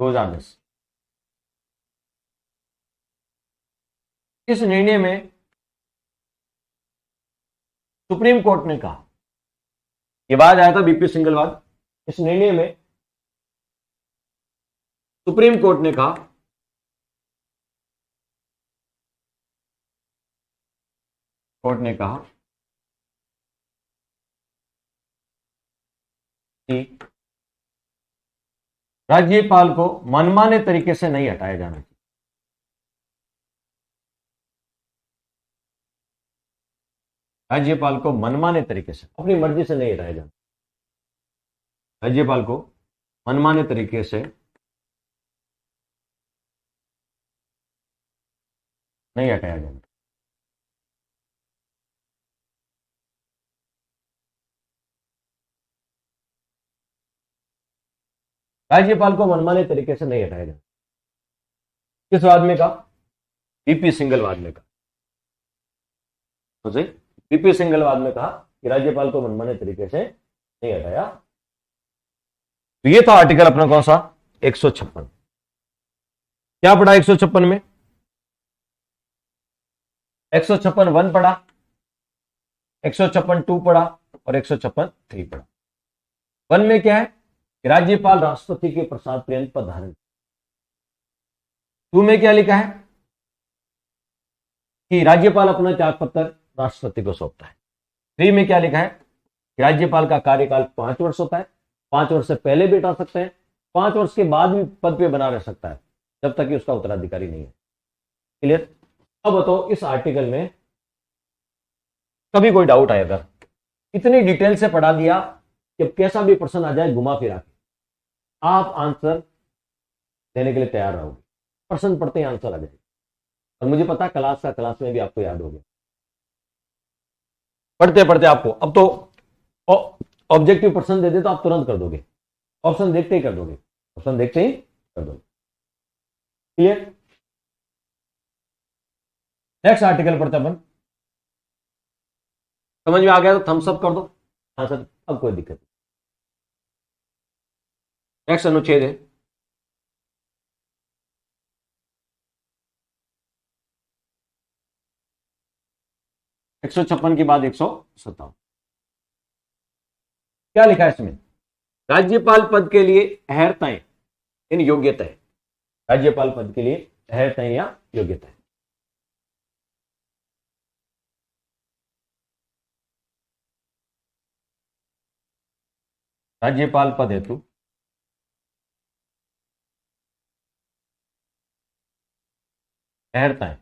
[SPEAKER 1] 2010। इस निर्णय में सुप्रीम कोर्ट ने कहा, यह वाद आया था बीपी सिंघल वाद। इस निर्णय में सुप्रीम कोर्ट ने कहा कि राज्यपाल को मनमाने तरीके से नहीं हटाया जाना चाहिए। राज्यपाल को मनमाने तरीके से, अपनी मर्जी से नहीं हटाया जाना। राज्यपाल को मनमाने तरीके से नहीं हटाया जाना। राज्यपाल को मनमाने तरीके से नहीं हटाया जाना। किस वाद में कहा? बीपी सिंगलवाद में कहा, तो सही बीपी सिंगलवाद में कहा कि राज्यपाल को मनमाने तरीके से नहीं हटाया। तो ये था आर्टिकल अपना कौन सा 156। क्या पढ़ा 156 में? 156(1) पढ़ा, 156(2) पढ़ा और 156(3) पढ़ा। 1 में क्या है कि राज्यपाल राष्ट्रपति के प्रसाद पर्यंत पद धारण। 2 में क्या लिखा है कि राज्यपाल अपना त्याग पत्र राष्ट्रपति को सौंपता है। 3 में क्या लिखा है कि राज्यपाल का कार्यकाल 5 वर्ष होता है, 5 वर्ष से पहले भी हटा सकते हैं, 5 वर्ष के बाद भी पद पे बना रह सकता है जब तक कि उसका उत्तराधिकारी नहीं है। क्लियर? अब बताओ इस आर्टिकल में कभी कोई डाउट आए अगर, इतनी डिटेल से पढ़ा दिया कि कैसा भी प्रश्न आ जाए घुमा फिरा के आप आंसर देने के लिए तैयार रहोगे। प्रश्न पढ़ते ही आंसर आ जाएगा और मुझे पता क्लास में भी आपको याद हो गया पढ़ते पढ़ते आपको। अब तो ऑब्जेक्टिव प्रश्न दे दे तो आप तुरंत कर दोगे, ऑप्शन देखते ही कर दोगे, ऑप्शन देखते ही कर दोगे। क्लियर? नेक्स्ट आर्टिकल पढ़ते अपन। समझ में आ गया तो थम्स अप कर दो। हाँ सर, अब कोई दिक्कत नहीं। नेक्स्ट अनुच्छेद है 156 के बाद 157। क्या लिखा है इसमें? राज्यपाल पद के लिए अहर्ताएं इन योग्यताएं, राज्यपाल पद के लिए अहर्ताएं या योग्यताएं। राज्यपाल पद हेतु अहर्ताएं,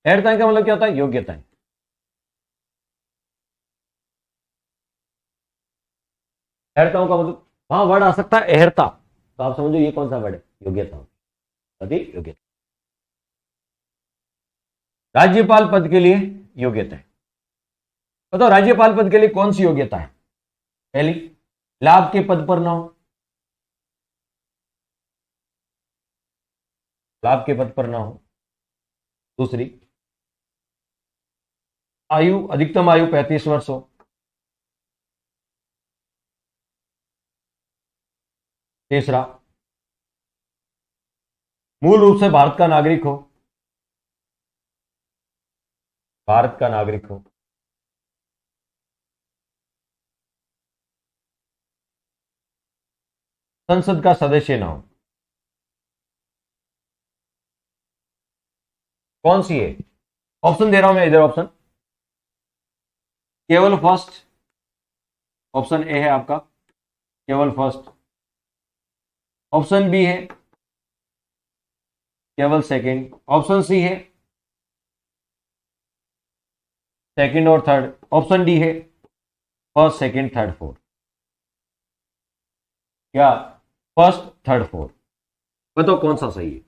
[SPEAKER 1] अहर्ताएं का मतलब क्या होता है? योग्यताएं। अहर्ताओं का मतलब वहां वर्ड आ सकता है अहर्ता, तो आप समझो ये कौन सा वर्ड है? योग्यता, योग्यता। राज्यपाल पद के लिए योग्यता है। बताओ राज्यपाल पद के लिए कौन सी योग्यता है? पहली, लाभ के पद पर ना हो, लाभ के पद पर ना हो। दूसरी, आयु अधिकतम आयु 35 वर्ष हो। तीसरा, मूल रूप से भारत का नागरिक हो, भारत का नागरिक हो। संसद का सदस्य ना हो। कौन सी है? ऑप्शन दे रहा हूं मैं इधर, ऑप्शन केवल फर्स्ट, ऑप्शन ए है आपका केवल फर्स्ट, ऑप्शन बी है केवल सेकंड, ऑप्शन सी है सेकंड और थर्ड, ऑप्शन डी है फर्स्ट सेकंड थर्ड फोर्थ। क्या? First third fourth. बताओ कौन सा सही है?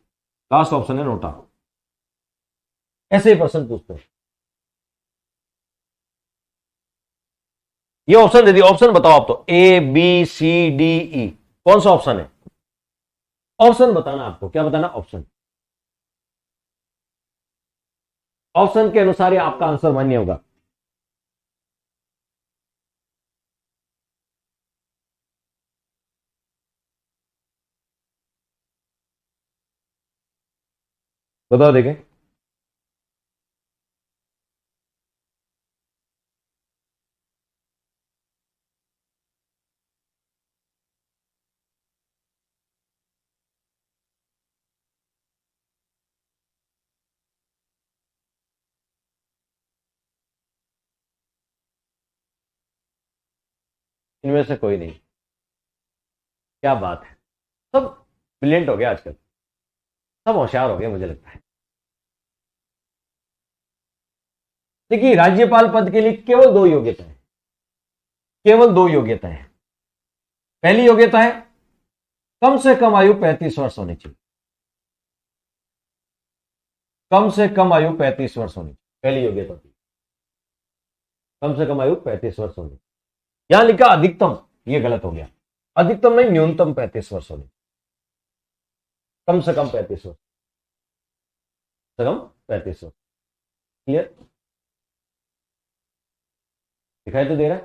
[SPEAKER 1] लास्ट ऑप्शन है नोटा। ऐसे ही प्रश्न पूछते हैं। ये ऑप्शन दे दिया, ऑप्शन बताओ आप तो, A B C D E, कौन सा ऑप्शन है? ऑप्शन बताना आपको, क्या बताना? ऑप्शन। ऑप्शन के अनुसार ही आपका आंसर मान्य होगा। बताओ देखें। इनमें से कोई नहीं। क्या बात है, सब ब्रिलियंट हो गया आजकल, सब होशियार हो गए मुझे लगता है। देखिए राज्यपाल पद के लिए केवल 2 योग्यता है, केवल 2 योग्यता है। पहली योग्यता है कम से कम आयु 35 वर्ष होनी चाहिए, कम से कम आयु 35 वर्ष होनी चाहिए, पहली योग्यता थी कम से कम आयु 35 वर्ष होनी। यहां लिखा अधिकतम, यह गलत हो गया, अधिकतम नहीं न्यूनतम 35 वर्ष होनी, कम से कम 35 वर्ष। से कम 35 वर्ष। क्लियर? दिखाई तो दे रहा है?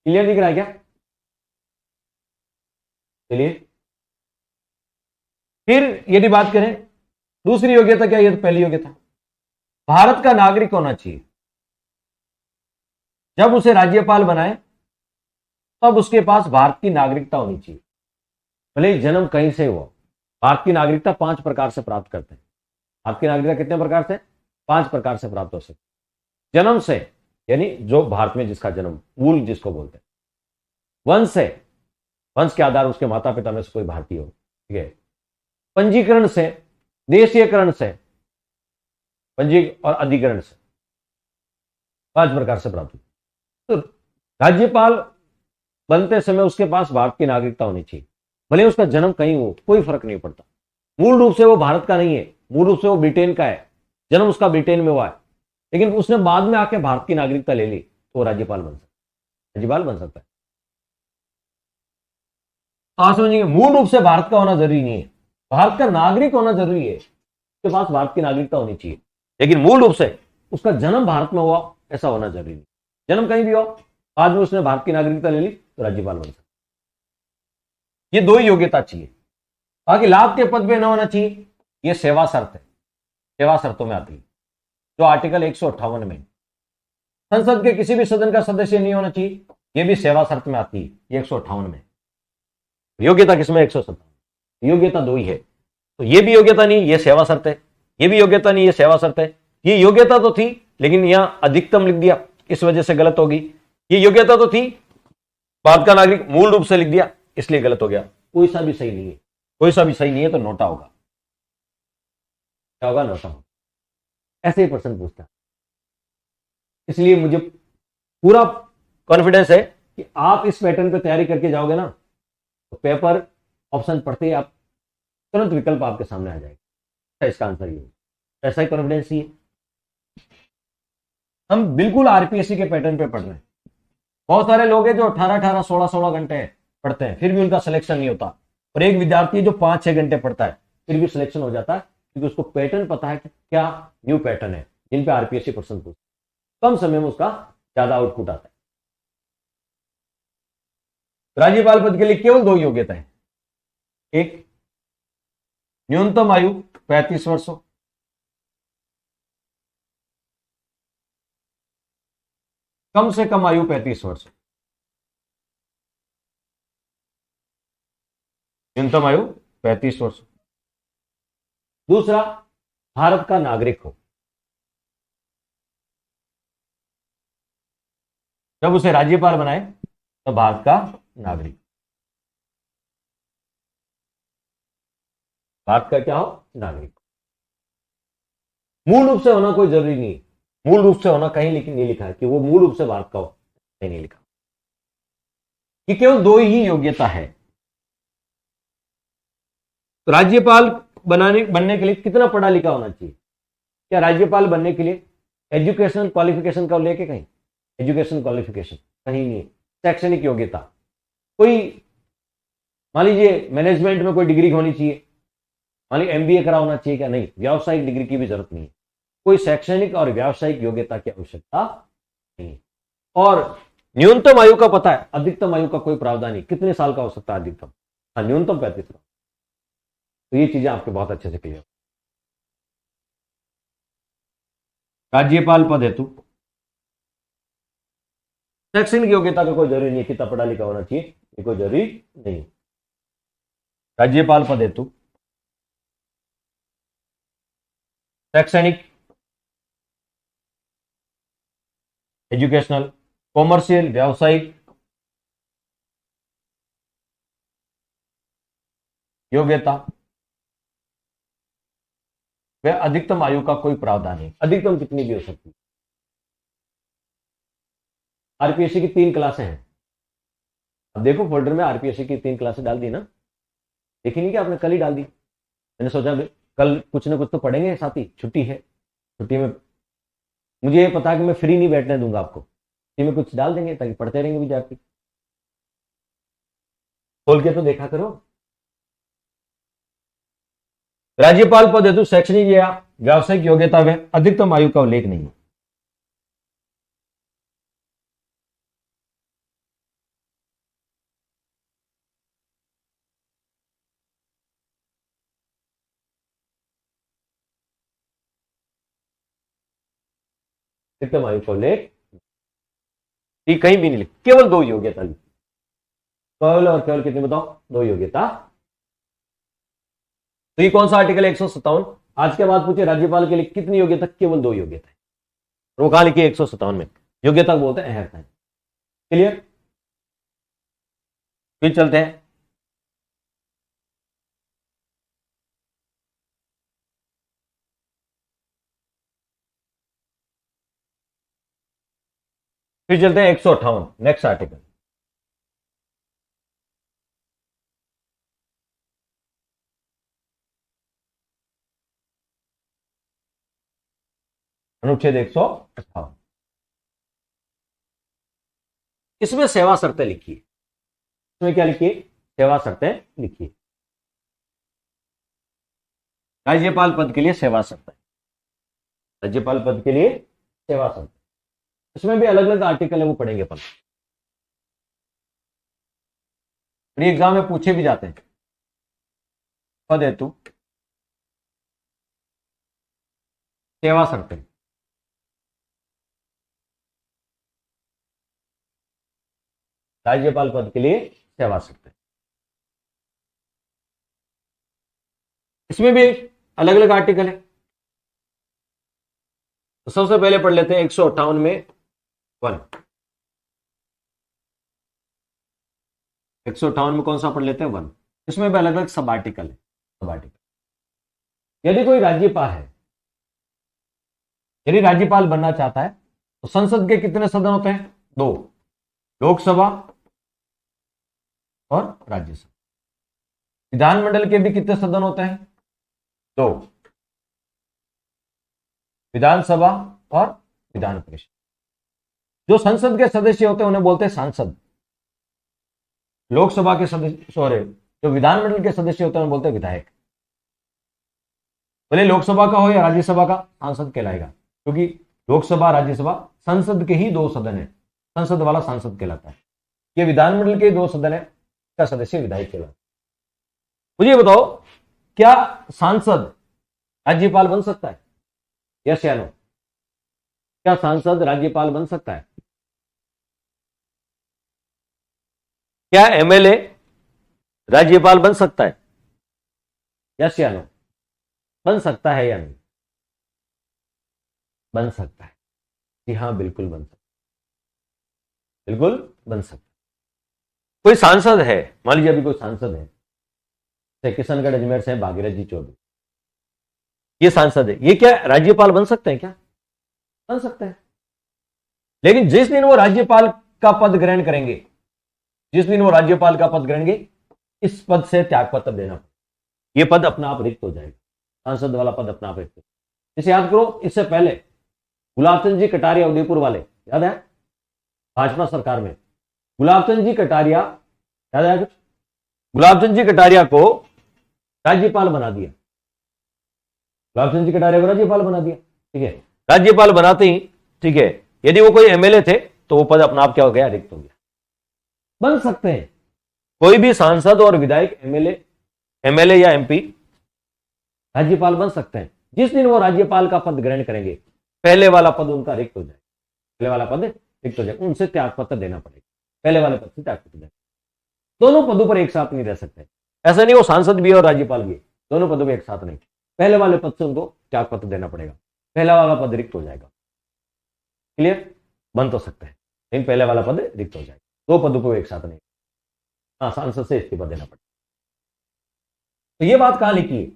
[SPEAKER 1] क्लियर दिख रहा है क्या? चलिए फिर यदि बात करें दूसरी योग्यता, क्या? ये तो पहली योग्यता, भारत का नागरिक होना चाहिए। जब उसे राज्यपाल बनाए तब उसके पास भारत की नागरिकता होनी चाहिए, भले जन्म कहीं से हुआ। भारत की नागरिकता 5 प्रकार से प्राप्त करते हैं। भारत की नागरिकता कितने प्रकार से? 5 प्रकार से प्राप्त हो सकती। जन्म से, यानी जो भारत में जिसका जन्म, मूल जिसको बोलते हैं। वंश से, वंश के आधार उसके माता पिता में से कोई भारतीय हो, ठीक है। पंजीकरण से, देशीयकरण से, पंजी और अधिकरण से, 5 प्रकार से प्राप्त होती। तो राज्यपाल बनते समय उसके पास भारत की नागरिकता होनी चाहिए, भले उसका जन्म कहीं हो, कोई फर्क नहीं पड़ता। मूल रूप से वो भारत का नहीं है, मूल रूप से वो ब्रिटेन का है, जन्म उसका ब्रिटेन में हुआ है, लेकिन उसने बाद में आके भारत की नागरिकता ले ली तो वो राज्यपाल बन सकता है, राज्यपाल बन सकता है। आप समझिए, मूल रूप से भारत का होना जरूरी नहीं है, भारत का नागरिक होना जरूरी है, उसके पास भारत की नागरिकता होनी चाहिए, लेकिन मूल रूप से उसका जन्म भारत में हुआ ऐसा होना जरूरी नहीं। जन्म कहीं भी हो, आज में उसने भारत की नागरिकता ले ली तो राज्यपाल बन सकता है। ये 2 ही योग्यता चाहिए। बाकी लाभ के पद पे न होना चाहिए, ये सेवा शर्त है, सेवा शर्तों में आती है, जो आर्टिकल 158 में। संसद के किसी भी सदन का सदस्य नहीं होना चाहिए, यह भी सेवा शर्त में आती है, 158 में। योग्यता किसमें? 157। योग्यता 2 ही है, तो ये भी योग्यता नहीं, ये सेवा शर्त है, ये भी योग्यता नहीं, ये सेवा शर्त है। ये योग्यता तो थी लेकिन यहां अधिकतम लिख दिया, इस वजह से गलत होगी। ये योग्यता तो थी, भारत का नागरिक मूल रूप से लिख दिया, इसलिए गलत हो गया। कोई सा भी सही नहीं है, कोई सा भी सही नहीं है तो नोटा होगा। क्या होगा? नोटा होगा। ऐसे ही प्रश्न पूछता है, इसलिए मुझे पूरा कॉन्फिडेंस है कि आप इस पैटर्न पे तैयारी करके जाओगे ना, तो पेपर ऑप्शन पढ़ते ही आप तुरंत विकल्प आपके सामने आ जाएगा, इसका आंसर ये, ऐसा ही कॉन्फिडेंस ही है। हम बिल्कुल आरपीएससी के पैटर्न पे पढ़ रहे हैं। बहुत सारे लोग हैं जो 18-18, 16-16 घंटे पढ़ते हैं, फिर भी उनका सिलेक्शन नहीं होता, और एक विद्यार्थी है जो 5-6 घंटे पढ़ता है, फिर भी सिलेक्शन हो जाता है, क्योंकि उसको पैटर्न पता है कि क्या न्यू पैटर्न है जिन पे आरपीएससी प्रश्न पूछता है, कम समय में उसका ज्यादा आउटपुट आता है। राज्यपाल पद के लिए केवल 2 योग्यता है। एक, न्यूनतम आयु 35 वर्ष हो, कम से कम आयु 35 वर्ष, न्यूनतम आयु 35 वर्ष। दूसरा, भारत का नागरिक हो, जब उसे राज्यपाल बनाए तो भारत का नागरिक, भारत का क्या हो? नागरिक। मूल रूप से होना कोई जरूरी नहीं है, मूल रूप से होना कहीं लेकिन नहीं लिखा है कि वो मूल रूप से भारत का हो, कहीं नहीं लिखा। कि केवल 2 ही योग्यता है। तो राज्यपाल बनने के लिए कितना पढ़ा लिखा होना चाहिए? क्या राज्यपाल बनने के लिए एजुकेशनल क्वालिफिकेशन का लेके कहीं? एजुकेशन क्वालिफिकेशन कहीं नहीं है। शैक्षणिक योग्यता, कोई मान लीजिए मैनेजमेंट में कोई डिग्री होनी चाहिए, मान लीजिए एमबीए करा होना चाहिए, क्या? नहीं, व्यावसायिक डिग्री की भी जरूरत नहीं है। कोई शैक्षणिक और व्यावसायिक योग्यता की आवश्यकता नहीं। और न्यूनतम आयु का पता है, अधिकतम आयु का कोई प्रावधान नहीं, कितने साल का हो सकता है अधिकतम? हाँ, न्यूनतम 35 साल। तो ये चीजें आपके बहुत अच्छे से क्लियर। राज्यपाल पद हेतु शैक्षणिक योग्यता का कोई जरूरी नहीं, कितना पढ़ा लिखा होना चाहिए, ये कोई जरूरी नहीं। राज्यपाल पद हेतु शैक्षणिक, एजुकेशनल, कॉमर्शियल, व्यावसायिक योग्यता व अधिकतम आयु का कोई प्रावधान नहीं। अधिकतम कितनी भी हो सकती है। आरपीएससी की 3 क्लासें हैं। अब देखो फोल्डर में आरपीएससी की 3 क्लासें डाल दी ना, देखी नहीं कि आपने? कल ही डाल दी। मैंने सोचा कल कुछ ना कुछ तो पढ़ेंगे, साथ ही छुट्टी है, छुट्टी में मुझे ये पता है कि मैं फ्री नहीं बैठने दूंगा आपको, छुट्टी में कुछ डाल देंगे ताकि पढ़ते रहेंगे विद्यार्थी। खोल के तो देखा करो। राज्यपाल पद हेतु शैक्षणिक या व्यावसायिक योग्यता में अधिकतम आयु का उल्लेख नहीं है। अधिकतम आयु का उल्लेख कहीं भी नहीं लिखा, केवल 2 योग्यता लिखी, केवल और केवल कितनी बताओ, 2 योग्यता। तो ये कौन सा आर्टिकल है 157। आज के बाद पूछे राज्यपाल के लिए कितनी योग्यता, केवल 2 योग्यता है। वो कहां लिखी है 157 में, योग्यता को बोलते हैं अहर्ता। क्लियर, फिर चलते हैं। फिर चलते हैं 158 नेक्स्ट आर्टिकल। अनुच्छेद 158, इसमें सेवा शर्तें लिखी है। इसमें क्या लिखी है, सेवा शर्तें लिखी है। राज्यपाल पद के लिए सेवा शर्तें, राज्यपाल पद के लिए सेवा शर्तें, इसमें भी अलग अलग आर्टिकल है, वो पढ़ेंगे अपन। एग्जाम में पूछे भी जाते हैं। पद हेतु सेवा शर्तें, राज्यपाल पद के लिए सेवा शर्तें, इसमें भी अलग अलग आर्टिकल है। तो सबसे पहले पढ़ लेते हैं 158 में 1। 158 में कौन सा पढ़ लेते हैं 1। इसमें भी अलग अलग सब आर्टिकल है। सब आर्टिकल, यदि कोई राज्यपाल है, यदि राज्यपाल बनना चाहता है तो संसद के कितने सदन होते हैं, 2, लोकसभा और राज्यसभा। विधानमंडल के भी कितने सदन होते हैं, 2, विधानसभा और विधान परिषद। जो संसद के सदस्य होते हैं उन्हें बोलते हैं सांसद। लोकसभा के सदस्य, सॉरी, जो विधानमंडल के सदस्य होते हैं उन्हें बोलते हैं विधायक। भले लोकसभा का हो या राज्यसभा का, सांसद कहलाएगा, क्योंकि लोकसभा राज्यसभा संसद के ही 2 सदन है, संसद वाला सांसद कहलाता है। ये विधानमंडल के 2 सदन है, का सदस्य विधायक कहलाता है। मुझे बताओ, क्या सांसद राज्यपाल बन सकता है, यस या नो? क्या सांसद राज्यपाल बन सकता है? क्या एमएलए राज्यपाल बन सकता है, यस या नो? बन सकता है या नहीं? बन सकता है, जी हाँ, बिल्कुल बन सकता है, बिल्कुल बन सकता है। कोई सांसद है, मान लीजिए अभी कोई सांसद है, किशनगढ़ अजमेर से भागीरथ जी चौधरी, ये सांसद है, ये क्या राज्यपाल बन सकते हैं? क्या बन सकते हैं। लेकिन जिस दिन वो राज्यपाल का पद ग्रहण करेंगे, जिस दिन वो राज्यपाल का पद ग्रहण करेंगे, इस पद से त्यागपत्र देना, ये पद अपना आप रिक्त हो जाएगा, सांसद वाला पद अपना आप रिक्त हो। इसे याद करो, इससे पहले गुलाब चंद जी कटारिया उदयपुर वाले, याद है, भाजपा सरकार में गुलाब चंद जी कटारिया, याद है कुछ? गुलाब चंद जी कटारिया को राज्यपाल बना दिया, गुलाब चंद जी कटारिया को राज्यपाल बना दिया, ठीक है। राज्यपाल बनाते ही, ठीक है, यदि वो कोई एमएलए थे तो वो पद अपना आप क्या हो गया, रिक्त हो गया। बन सकते हैं कोई भी सांसद और विधायक, एमएलए या एमपी राज्यपाल बन सकते हैं। जिस दिन वो राज्यपाल का पद ग्रहण करेंगे, पहले वाला पद उनका रिक्त हो जाए, पहले वाला पद रिक्त हो जाए, उनसे त्यागपत्र देना पड़ेगा, पहले वाले पद से त्यागपत्र देना। दोनों पदों पर एक साथ नहीं रह सकते, ऐसा नहीं वो सांसद भी और राज्यपाल भी, दोनों पदों पर एक साथ नहीं, पहले वाले पद से उनको त्यागपत्र देना पड़ेगा, पहला वाला पद रिक्त हो जाएगा। क्लियर? बन तो सकते हैं लेकिन पहले वाला पद रिक्त हो जाएगा, 2 पदों को एक साथ नहीं, हाँ, सांसद से इस्तीफा देना पड़ेगा। तो ये बात कहां लिखी है?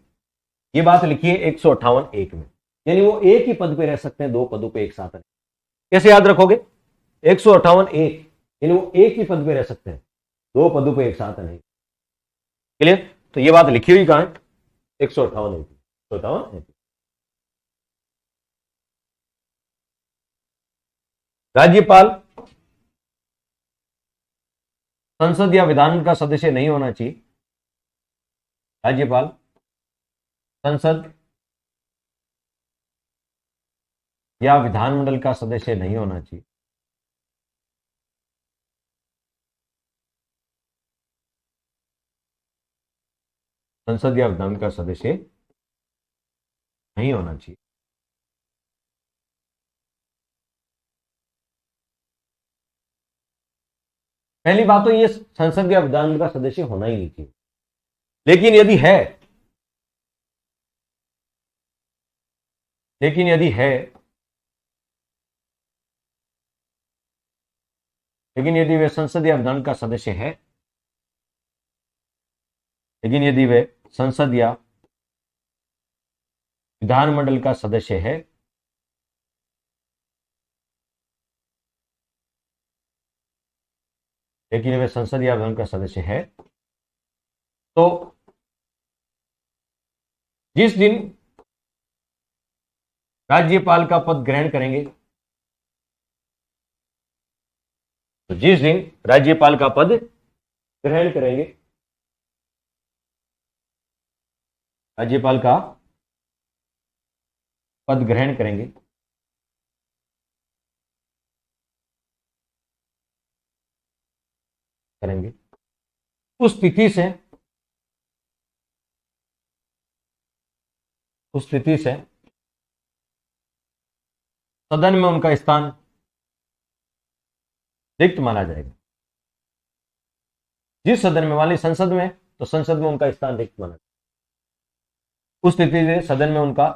[SPEAKER 1] ये बात लिखी है 158(1) में, यानी वो एक ही पद पे रह सकते हैं, 2 पदों पे एक साथ नहीं। कैसे याद रखोगे? 158(1) यानी वो एक ही पद पे रह सकते हैं, 2 पदों पे एक साथ नहीं। क्लियर? तो ये बात लिखी हुई कहां है? 158(1). राज्यपाल संसद या विधान का सदस्य नहीं होना चाहिए। राज्यपाल संसद या विधानमंडल का सदस्य नहीं होना चाहिए। संसद या विधान का सदस्य नहीं होना चाहिए। पहली बात तो ये संसद या विधान का सदस्य होना ही नहीं चाहिए, लेकिन यदि है, लेकिन यदि है, लेकिन यदि वे संसद या विधान का सदस्य है, लेकिन यदि वे संसद या विधानमंडल का सदस्य है, लेकिन वे संसद या विधान का सदस्य है, तो जिस दिन राज्यपाल का पद ग्रहण करेंगे, तो जिस दिन राज्यपाल का पद ग्रहण करेंगे, राज्यपाल का पद ग्रहण करेंगे, उस तिथि से, सदन में उनका स्थान रिक्त माना जाएगा। जिस सदन में, वाली संसद में, तो संसद में उनका स्थान रिक्त माना जाएगा। उस स्थिति से सदन में उनका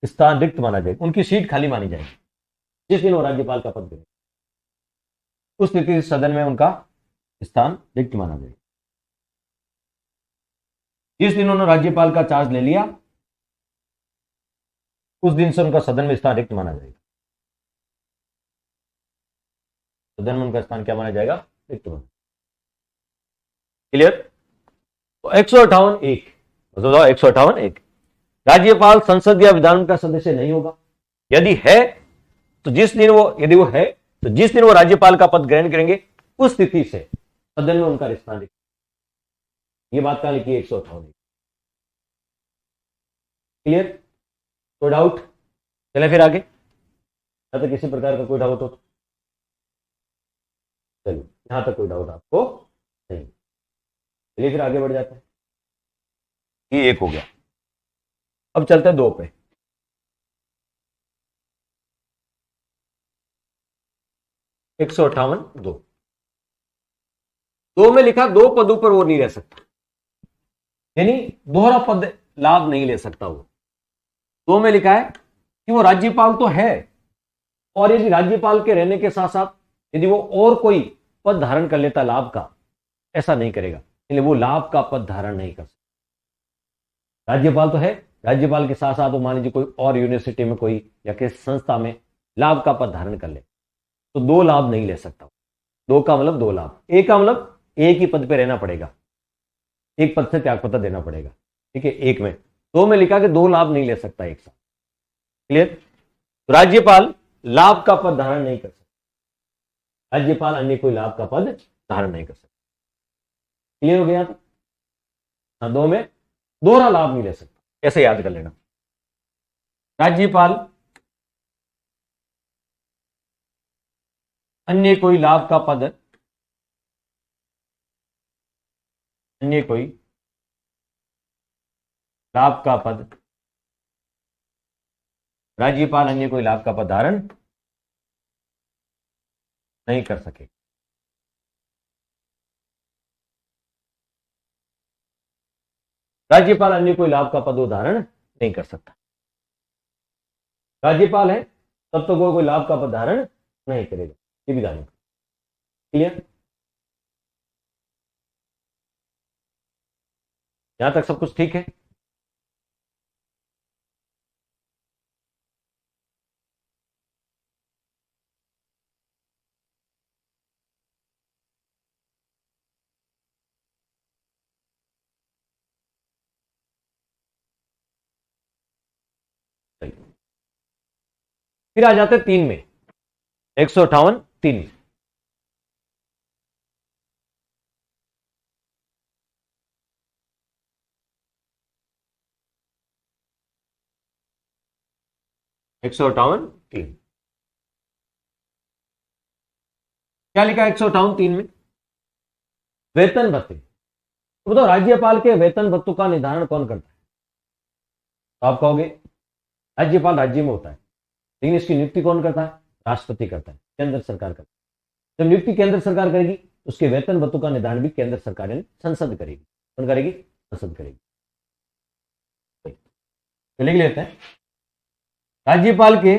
[SPEAKER 1] स्थान रिक्त माना जाएगा, उनकी सीट खाली मानी जाएगी जिस दिन वो राज्यपाल का पद ग्रहण, उस स्थिति से सदन में उनका स्थान रिक्त माना जाएगा। जिस दिन उन्होंने राज्यपाल का चार्ज ले लिया, उस दिन से उनका सदन में स्थान रिक्त माना जाएगा। सदन में उनका स्थान क्या माना जाएगा? रिक्त माना। क्लियर? तो 158(1) बताओ, 158(1) राज्यपाल संसद या विधान का सदस्य नहीं होगा। यदि है तो जिस दिन वो, यदि वो है तो जिस दिन वो राज्यपाल का पद ग्रहण करेंगे, उस स्थिति से सदन में उनका स्थान रिक्त। ये बात कहां लिखी है? 158(1). क्लियर? कोई डाउट? चले फिर आगे, यहां तक किसी प्रकार का कोई डाउट हो तो चलिए, यहां तक कोई डाउट आपको नहीं। चलिए फिर आगे बढ़ जाते हैं। ये 1 हो गया, अब चलते हैं 2 पे। एक 158(2) 2 में लिखा 2 पदों पर वो नहीं रह सकता, यानी दोहरा पद लाभ नहीं ले सकता वो। 2 में लिखा है कि वो राज्यपाल तो है, और यदि राज्यपाल के रहने के साथ साथ यदि वो और कोई पद धारण कर लेता लाभ का, ऐसा नहीं करेगा, इसलिए वो लाभ का पद धारण नहीं कर सकता। राज्यपाल तो है, राज्यपाल के साथ साथ वो मान लीजिए कोई और यूनिवर्सिटी में कोई या किसी संस्था में लाभ का पद धारण कर ले, तो 2 लाभ नहीं ले सकता। 2 का मतलब 2 लाभ, 1 का मतलब एक ही पद पे रहना पड़ेगा, एक पद से त्यागपत्र देना पड़ेगा। ठीक है, 1 में, 2 में लिखा कि 2 लाभ नहीं ले सकता एक साथ। क्लियर? तो राज्यपाल लाभ का पद धारण नहीं कर सकता, राज्यपाल अन्य कोई लाभ का पद धारण नहीं कर सकता। क्लियर हो गया? तो 2 में दोहरा लाभ नहीं ले सकता, ऐसे याद कर लेना। राज्यपाल अन्य कोई लाभ का पद, अन्य कोई लाभ का पद, राज्यपाल अन्य कोई लाभ का पद धारण नहीं कर सके। राज्यपाल अन्य कोई लाभ का पद धारण नहीं कर सकता। राज्यपाल है तब तो कोई लाभ का पद धारण नहीं करेगा, ये भी जानेगा। क्लियर? यहां तक सब कुछ ठीक है? फिर आ जाते 3 में, 158(3). 158(3). क्या लिखा है 158(3) में? वेतन भत्ते। तो बताओ राज्यपाल के वेतन भत्तों का निर्धारण कौन करता है? तो आप कहोगे राज्यपाल राज्य में होता है, लेकिन इसकी नियुक्ति कौन करता है? राष्ट्रपति करता है, केंद्र सरकार करता है। जब नियुक्ति केंद्र सरकार करेगी तो उसके वेतन भत्तों का निर्धारण भी केंद्र सरकार यानी संसद करेगी। कौन करेगी? संसद करेगी। तो लिख लेते हैं राज्यपाल के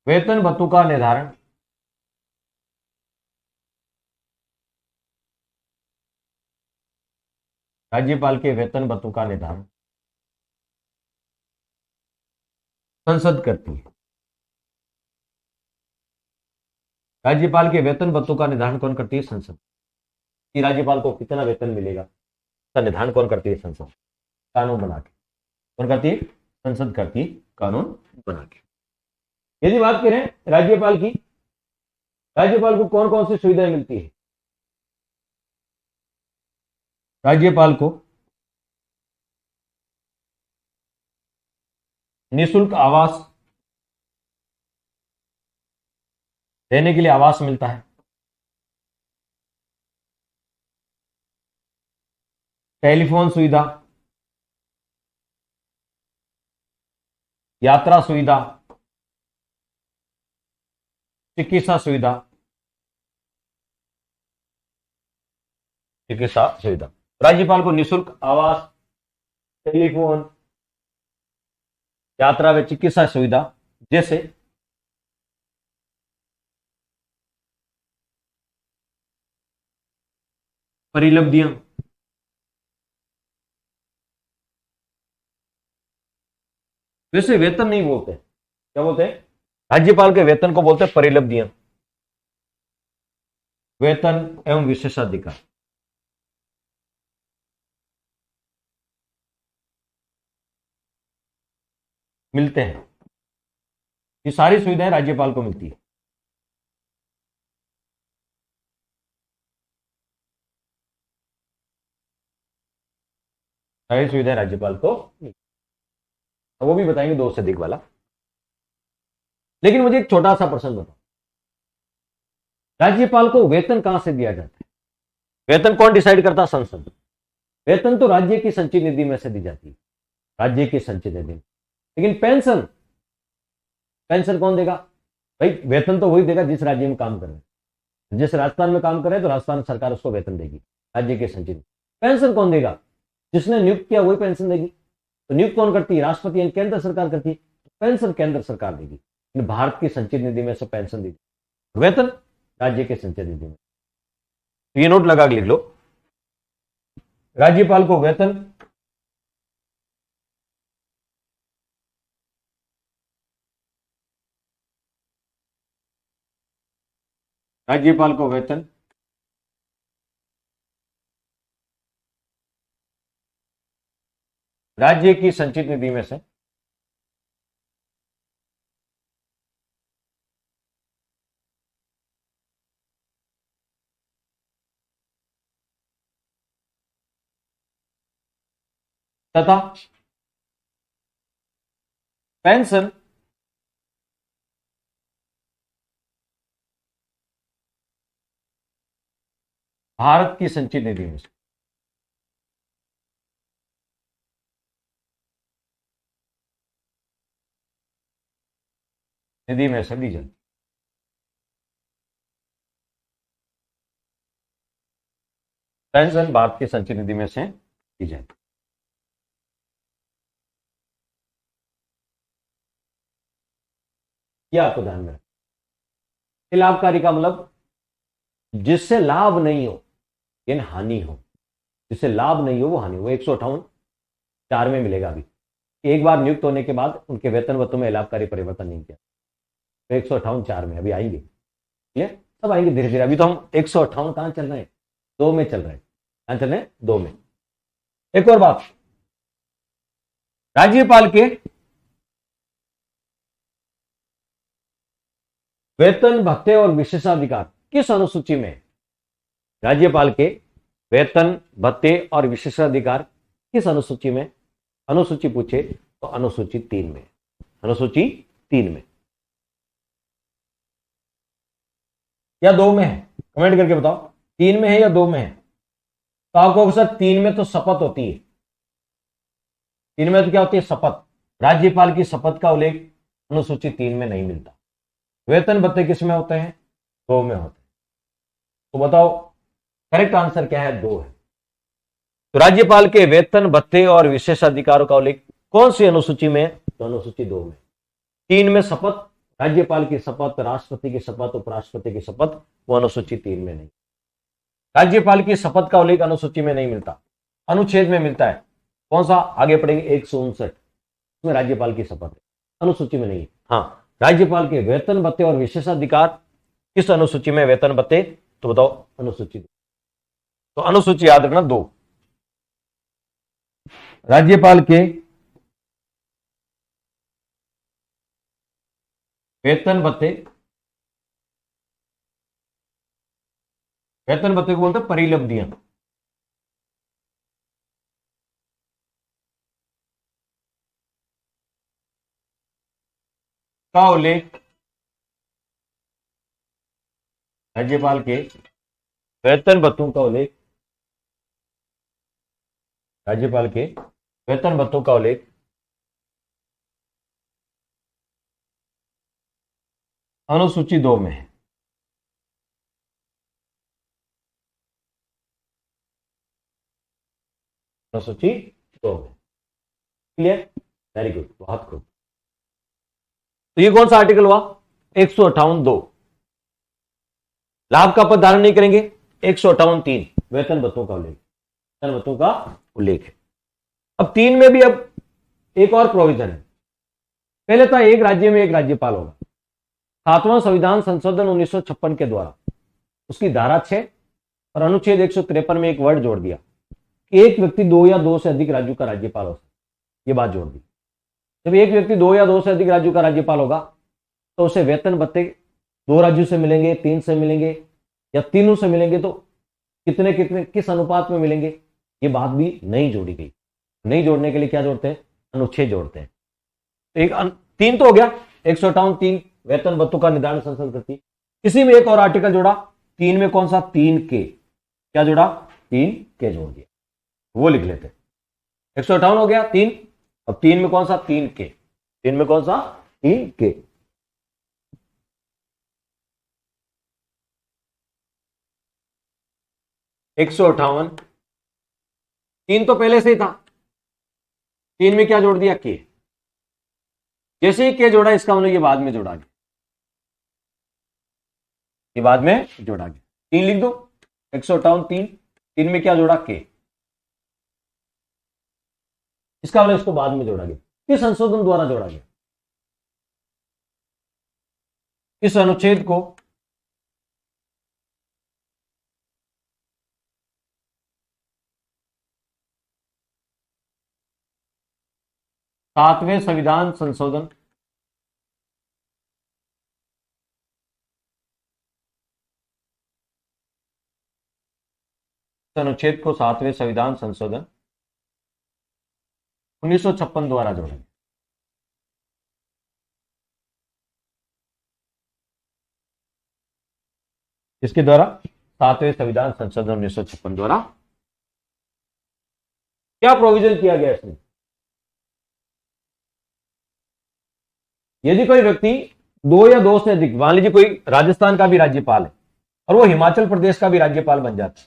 [SPEAKER 1] वेतन भत्तों का निर्धारण राज्यपाल के वेतन भत्तों का निर्धारण संसद करती है। राज्यपाल के वेतन भत्तों का निर्धारण कौन करती है? संसद। कि राज्यपाल को कितना वेतन मिलेगा इसका निर्धारण कौन करती है? संसद, कानून बना के। कौन करती है? संसद करती है, कानून बना के। यदि बात करें राज्यपाल की, राज्यपाल को कौन कौन सी सुविधाएं मिलती है? राज्यपाल को निःशुल्क आवास, रहने के लिए आवास मिलता है, टेलीफोन सुविधा, यात्रा सुविधा, चिकित्सा सुविधा, चिकित्सा सुविधा। राज्यपाल को निःशुल्क आवास, टेलीफोन, यात्रा व चिकित्सा सुविधा जैसे परिलब्धियां, वैसे वेतन नहीं बोलते, क्या बोलते हैं? राज्यपाल के वेतन को बोलते हैं परिलब्धियां, वेतन एवं विशेषाधिकार। मिलते हैं, ये सारी सुविधाएं राज्यपाल को मिलती है। सारी सुविधाएं राज्यपाल को मिलती है। वो भी बताएंगे 2 से अधिक वाला। लेकिन मुझे एक छोटा सा प्रश्न बताओ, राज्यपाल को वेतन कहां से दिया जाता है? वेतन कौन डिसाइड करता है? संसद। वेतन तो राज्य की संचित निधि में से दी जाती है, राज्य की संचित निधि। लेकिन पेंशन, पेंशन कौन देगा? भाई वेतन तो वही देगा जिस राज्य में काम कर रहे हैं। जिस राजस्थान में काम कर रहे हैं तो राजस्थान सरकार उसको वेतन देगी, राज्य के संचित। पेंशन कौन देगा? जिसने नियुक्त किया वही पेंशन देगी। तो नियुक्त कौन करती है? राष्ट्रपति यानी केंद्र सरकार करती है। पेंशन केंद्र सरकार देगी, भारत की संचित निधि में से पेंशन दी, वेतन राज्य के संचित निधि में। तो ये नोट लगा के लिख लो, राज्यपाल को वेतन राज्यपाल को वेतन राज्य की संचित निधि में से तथा पेंशन भारत की संचित निधि में से। निधि में से दी जाती। पेंशन भारत की संचित निधि में से दी जाती। यह आपको ध्यान में रखना। लाभकारी का मतलब जिससे लाभ नहीं हो यानी हानि हो, जिससे लाभ नहीं हो वो हानि हो। 158(4) में मिलेगा। अभी एक बार नियुक्त होने के बाद उनके वेतन वत्तों में लाभकारी परिवर्तन नहीं किया तो 158(4) में अभी आएंगे, ये सब आएंगे धीरे धीरे। अभी तो हम 158 कहां चल रहे हैं? 2 में चल रहे हैं। कहां चल रहे हैं? 2 में। एक और बात, राज्यपाल के वेतन भत्ते और विशेषाधिकार किस अनुसूची में? राज्यपाल के वेतन भत्ते और विशेषाधिकार किस अनुसूची में? अनुसूची पूछे तो अनुसूची 3 में। अनुसूची 3 में या 2 में है? कमेंट करके बताओ 3 में है या 2 में है? तो आपको सर 3 में तो शपथ होती है। 3 में तो क्या होती है? शपथ। राज्यपाल की शपथ का उल्लेख अनुसूची 3 में नहीं मिलता। वेतन भत्ते किस में होते हैं? 2 में होते हैं। तो बताओ करेक्ट आंसर क्या है? 2 है। तो राज्यपाल के वेतन भत्ते और विशेषाधिकारों का उल्लेख कौन सी अनुसूची में? तो अनुसूची 2 में। 3 में शपथ, राज्यपाल की शपथ, राष्ट्रपति की शपथ, उपराष्ट्रपति की शपथ, वो अनुसूची 3 में नहीं। राज्यपाल की शपथ का उल्लेख अनुसूची में नहीं मिलता, अनुच्छेद में मिलता है। कौन सा? आगे पढ़ेंगे 159 में राज्यपाल की शपथ है, अनुसूची में नहीं है। हाँ, राज्यपाल के वेतन भत्ते और विशेषाधिकार किस अनुसूची में? वेतन भत्ते। तो बताओ अनुसूची 2। तो अनुसूची याद रखना 2। राज्यपाल के वेतन भत्ते, वेतन भत्ते को बोलते हैं परिलब्धियां। का उल्लेख राज्यपाल के वेतन भत्तों का उल्लेख, राज्यपाल के वेतन भत्तों का उल्लेख अनुसूची 2 में है। अनुसूची 2 में। क्लियर? वेरी गुड, बहुत खूब। तो ये कौन सा आर्टिकल हुआ? 158(2). लाभ का पद धारण नहीं करेंगे। 158(3) वेतन भत्तों का उल्लेख, वेतन भत्तों का उल्लेख है। अब 3 में भी अब एक और प्रोविजन है। पहले था एक राज्य में एक राज्यपाल होगा। 7वां संविधान संशोधन 1956 के द्वारा उसकी धारा 6 और अनुच्छेद 153 में एक वर्ड जोड़ दिया कि एक व्यक्ति 2 या 2 से अधिक राज्यों का राज्यपाल हो सकता है। ये बात जोड़ दी। जब एक व्यक्ति 2 या 2 से अधिक राज्यों का राज्यपाल होगा तो उसे वेतन भत्ते 2 राज्यों से मिलेंगे, 3 से मिलेंगे या तीनों से मिलेंगे, तो कितने कितने किस अनुपात में मिलेंगे, ये बात भी नहीं जोड़ी गई। नहीं जोड़ने के लिए क्या जोड़ते हैं? अनुच्छेद जोड़ते हैं। तो एक 3 तो हो गया, 158(3) वेतन भत्तों का निर्धारण संसद करती है। इसी में एक और आर्टिकल जोड़ा 3 में। कौन सा? 3 के। क्या जोड़ा? 3 के जोड़ दिया, वो लिख लेते। 158 हो गया 3। अब 3 में कौन सा? 3 के। 3 में कौन सा? 3 के। एक 158 3 तो पहले से ही था। 3 में क्या जोड़ दिया? के। जैसे ही के जोड़ा इसका मतलब ये बाद में जोड़ा गया, ये बाद में जोड़ा गया। 3 लिख दो। 158 3 में क्या जोड़ा? के। इसका मतलब इसको बाद में जोड़ा गया। किस संशोधन द्वारा जोड़ा गया? इस अनुच्छेद को सातवें संविधान संशोधन अनुच्छेद को 7वें संविधान संशोधन 1956 द्वारा जोड़ा गया। इसके द्वारा 7वें संविधान संशोधन 1956 द्वारा क्या प्रोविजन किया गया इसमें? यदि कोई व्यक्ति 2 या 2 से अधिक, मान लीजिए कोई राजस्थान का भी राज्यपाल है और वो हिमाचल प्रदेश का भी राज्यपाल बन जाता है,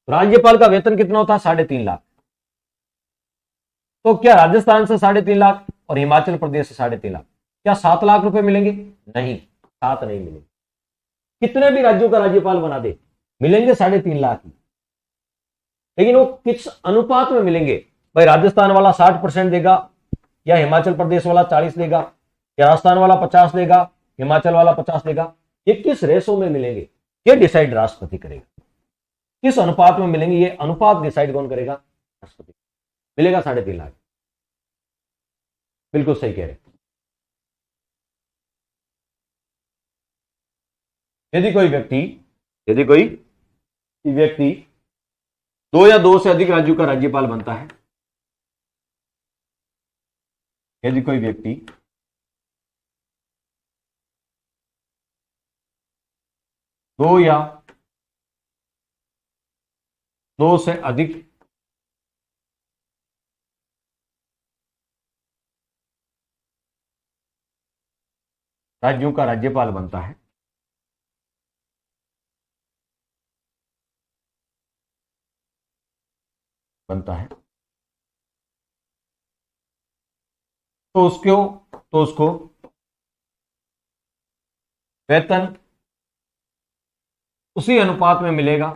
[SPEAKER 1] राज्यपाल का वेतन कितना होता है? 3.5 लाख। तो क्या राजस्थान से 3.5 लाख और हिमाचल प्रदेश से 3.5 लाख, क्या 7 लाख रुपए मिलेंगे? नहीं, 7 नहीं मिलेंगे। कितने भी राज्यों का राज्यपाल बना दे, मिलेंगे 3.5 लाख ही। लेकिन वो किस अनुपात में मिलेंगे? भाई राजस्थान वाला 60% देगा या हिमाचल प्रदेश वाला 40 देगा या राजस्थान वाला 50 देगा, हिमाचल वाला 50 देगा, ये किस रेशो में मिलेंगे? ये डिसाइड राष्ट्रपति करेगा। किस अनुपात में मिलेंगे, ये अनुपात डिसाइड कौन करेगा? राष्ट्रपति। मिलेगा 3.5 लाख। बिल्कुल सही कह रहे। यदि कोई व्यक्ति 2 या 2 से अधिक राज्यों का राज्यपाल बनता है यदि कोई व्यक्ति दो या 2 से अधिक राज्यों का राज्यपाल बनता है। तो उसको वेतन उसी अनुपात में मिलेगा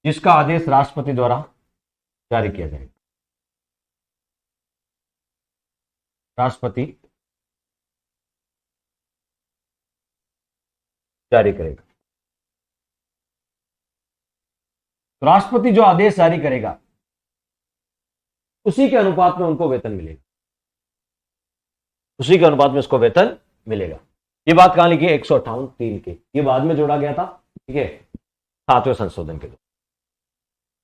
[SPEAKER 1] जिसका आदेश राष्ट्रपति द्वारा जारी किया जाएगा। राष्ट्रपति जारी करेगा। तो राष्ट्रपति जो आदेश जारी करेगा उसी के अनुपात में उनको वेतन मिलेगा, उसी के अनुपात में उसको वेतन मिलेगा। ये बात कहां लिखी है? 158(3) के, ये बाद में जोड़ा गया था, ठीक है, 7वें संशोधन के द्वारा।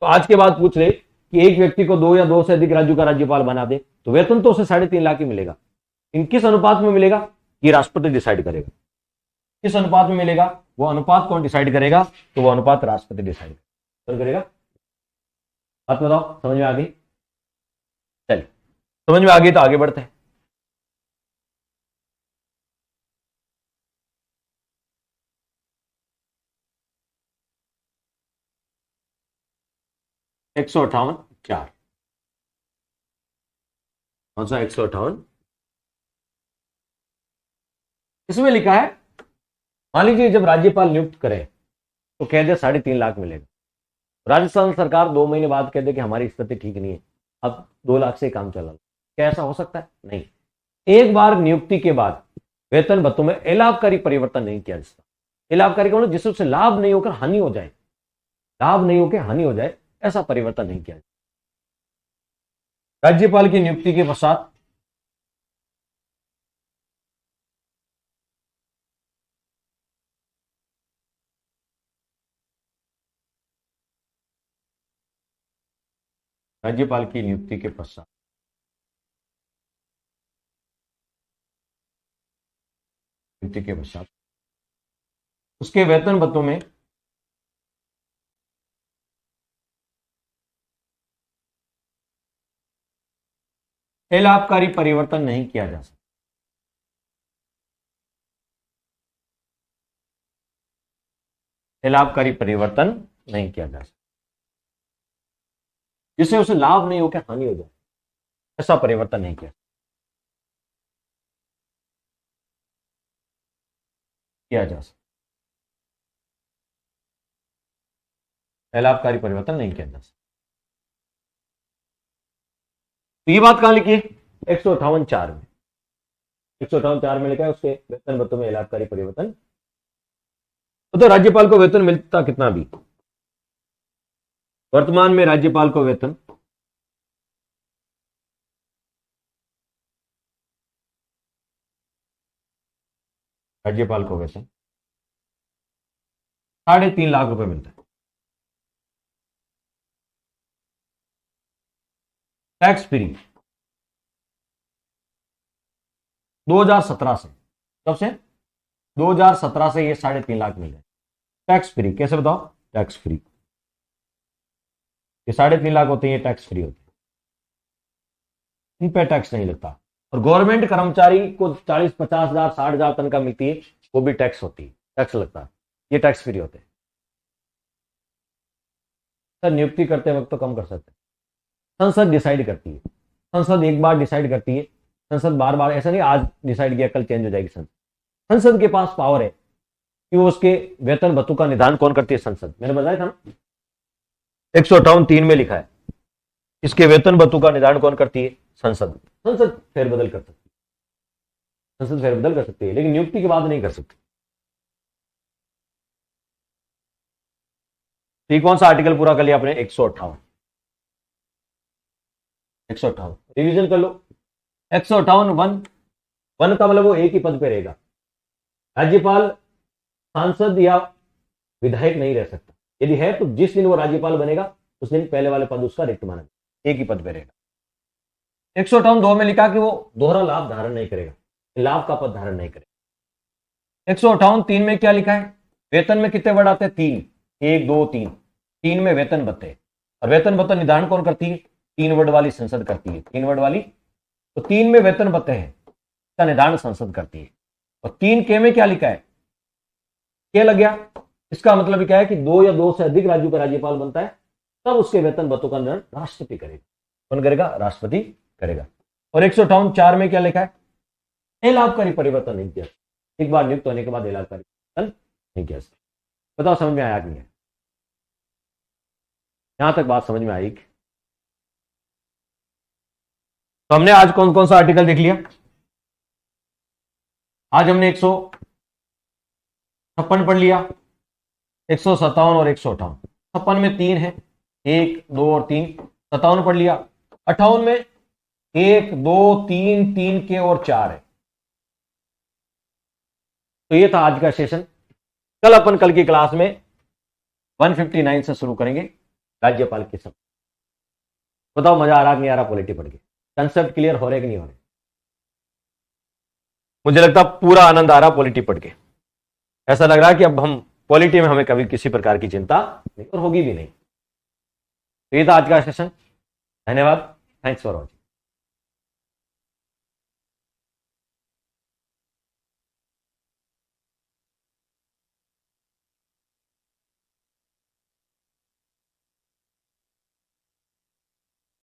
[SPEAKER 1] तो आज के बाद पूछ ले कि एक व्यक्ति को 2 या 2 से अधिक राज्यों का राज्यपाल बना दे तो वेतन तो उसे 3.5 लाख ही मिलेगा। इन किस अनुपात में मिलेगा? ये राष्ट्रपति डिसाइड करेगा। किस अनुपात में मिलेगा? वो अनुपात कौन डिसाइड करेगा? तो वो अनुपात राष्ट्रपति डिसाइड करेगा। बात बताओ, समझ में आ गई? चलिए, समझ में आ गई तो आगे बढ़ते हैं। एक 158(4) कौन सा? 158। इसमें लिखा है, मान लीजिए जब राज्यपाल नियुक्त करें तो कह दे 3.5 लाख मिलेगा। राजस्थान सरकार 2 महीने बाद कह दे कि हमारी स्थिति ठीक नहीं है, अब 2 लाख से काम चला। क्या ऐसा हो सकता है? नहीं। एक बार नियुक्ति के बाद वेतन भत्तों में अलाभकारी परिवर्तन नहीं किया जा सकता। अलाभकारी का मतलब जिससे उसे लाभ नहीं होकर हानि हो जाए, लाभ नहीं होकर हानि हो जाए, ऐसा परिवर्तन नहीं किया जाए। राज्यपाल की नियुक्ति के पश्चात राज्यपाल की नियुक्ति के पश्चात उसके वेतन भत्तों में अलाभकारी परिवर्तन नहीं किया जा सकता। अलाभकारी परिवर्तन नहीं किया जा सकता, जिससे उसे लाभ नहीं होकर हानि हो जाए, ऐसा परिवर्तन नहीं किया जा सकता। अलाभकारी परिवर्तन नहीं किया जा सकता। तो ये बात कहां लिखी है? 158(4) में। 158(4) में लिखा है उसके वेतन भत्तों में अलाभकारी परिवर्तन। तो राज्यपाल को वेतन मिलता कितना भी? वर्तमान में राज्यपाल को वेतन ₹3.5 लाख मिलता है, टैक्स फ्री। 2017 से, कब से? 2017 से ये 3.5 लाख मिल रहे हैं टैक्स फ्री। कैसे बताओ? Tax free. ये 3.5 लाख होते हैं, ये टैक्स फ्री होते हैं, इन पे टैक्स नहीं लगता। और गवर्नमेंट कर्मचारी को 40-50 हजार 60 हजार तनख्वाह मिलती है, वो भी टैक्स होती है, टैक्स लगता है, ये टैक्स फ्री होते हैं। सर नियुक्ति करते वक्त तो कम कर सकते हैं, संसद डिसाइड करती है। संसद एक बार डिसाइड करती है, संसद बार बार, ऐसा नहीं आज डिसाइड किया कल चेंज हो जाएगी। संसद के पास पावर है कि वो उसके वेतन भत्तों का निदान कौन करती है? संसद। मैंने बताया था ना, 158(3) में लिखा है, इसके वेतन भत्तों का निदान कौन करती है? संसद। संसद फेरबदल कर सकती है, संसद फेरबदल कर सकती है, लेकिन नियुक्ति के बाद नहीं कर सकती। तो कौन सा आर्टिकल पूरा कर लिया आपने? 158। 158, रिवीजन कर लो। 158 वन, वन का मतलब वो एक ही पद पे रहेगा। राज्यपाल सांसद या विधायक नहीं रह सकता, यदि है तो जिस दिन वो राज्यपाल बनेगा उस दिन पहले वाले पद उसका रिक्त माना, एक ही पद पे रहेगा। 158 दो में लिखा कि वो दोहरा लाभ धारण नहीं करेगा, लाभ का पद धारण नहीं करेगा। 158 तीन में क्या लिखा है, वेतन में कितने वर्ड आते हैं, 3, 1 2 3, 3 में वेतन भत्ते, और वेतन भत्ता निर्धारण कौन करती है, 3 वर्ड वाली संसद करती है, 3 वर्ड वाली। तो 3 में वेतन भत्ते हैं, इसका निर्धारण संसद करती है। और 3 के में क्या लिखा है, क्या लग गया, इसका मतलब क्या है कि 2 या 2 से अधिक राज्यों का राज्यपाल बनता है तब उसके वेतन भत्तों का निर्णय राष्ट्रपति करेगा। कौन करेगा, राष्ट्रपति करेगा। और 158 4 में क्या लिखा है, लाभकारी परिवर्तन नहीं किया, एक बार नियुक्त होने के बाद लाभकारी परिवर्तन नहीं किया। बताओ समझ में आया कि नहीं है, यहां तक बात समझ में आई। तो हमने आज कौन कौन सा आर्टिकल देख लिया, आज हमने 156 पढ़ लिया, 157 और 158। 56 में 3 है, 1 2 और 3, 57 पढ़ लिया। 58 में 1 2 3 3 के और 4 है। तो ये था आज का सेशन। कल अपन कल की क्लास में 159 से शुरू करेंगे, राज्यपाल की सब। बताओ मजा आ रहा कि नहीं आ रहा पॉलिटी पढ़ के, कंसेप्ट क्लियर हो रहे कि नहीं हो रहे। मुझे लगता पूरा आनंद आ रहा पॉलिटी पढ़ के, ऐसा लग रहा है कि अब हम पॉलिटी में हमें कभी किसी प्रकार की चिंता नहीं और होगी भी नहीं। तो ये था आज का सेशन, धन्यवाद, थैंक्स फॉर वॉचिंग।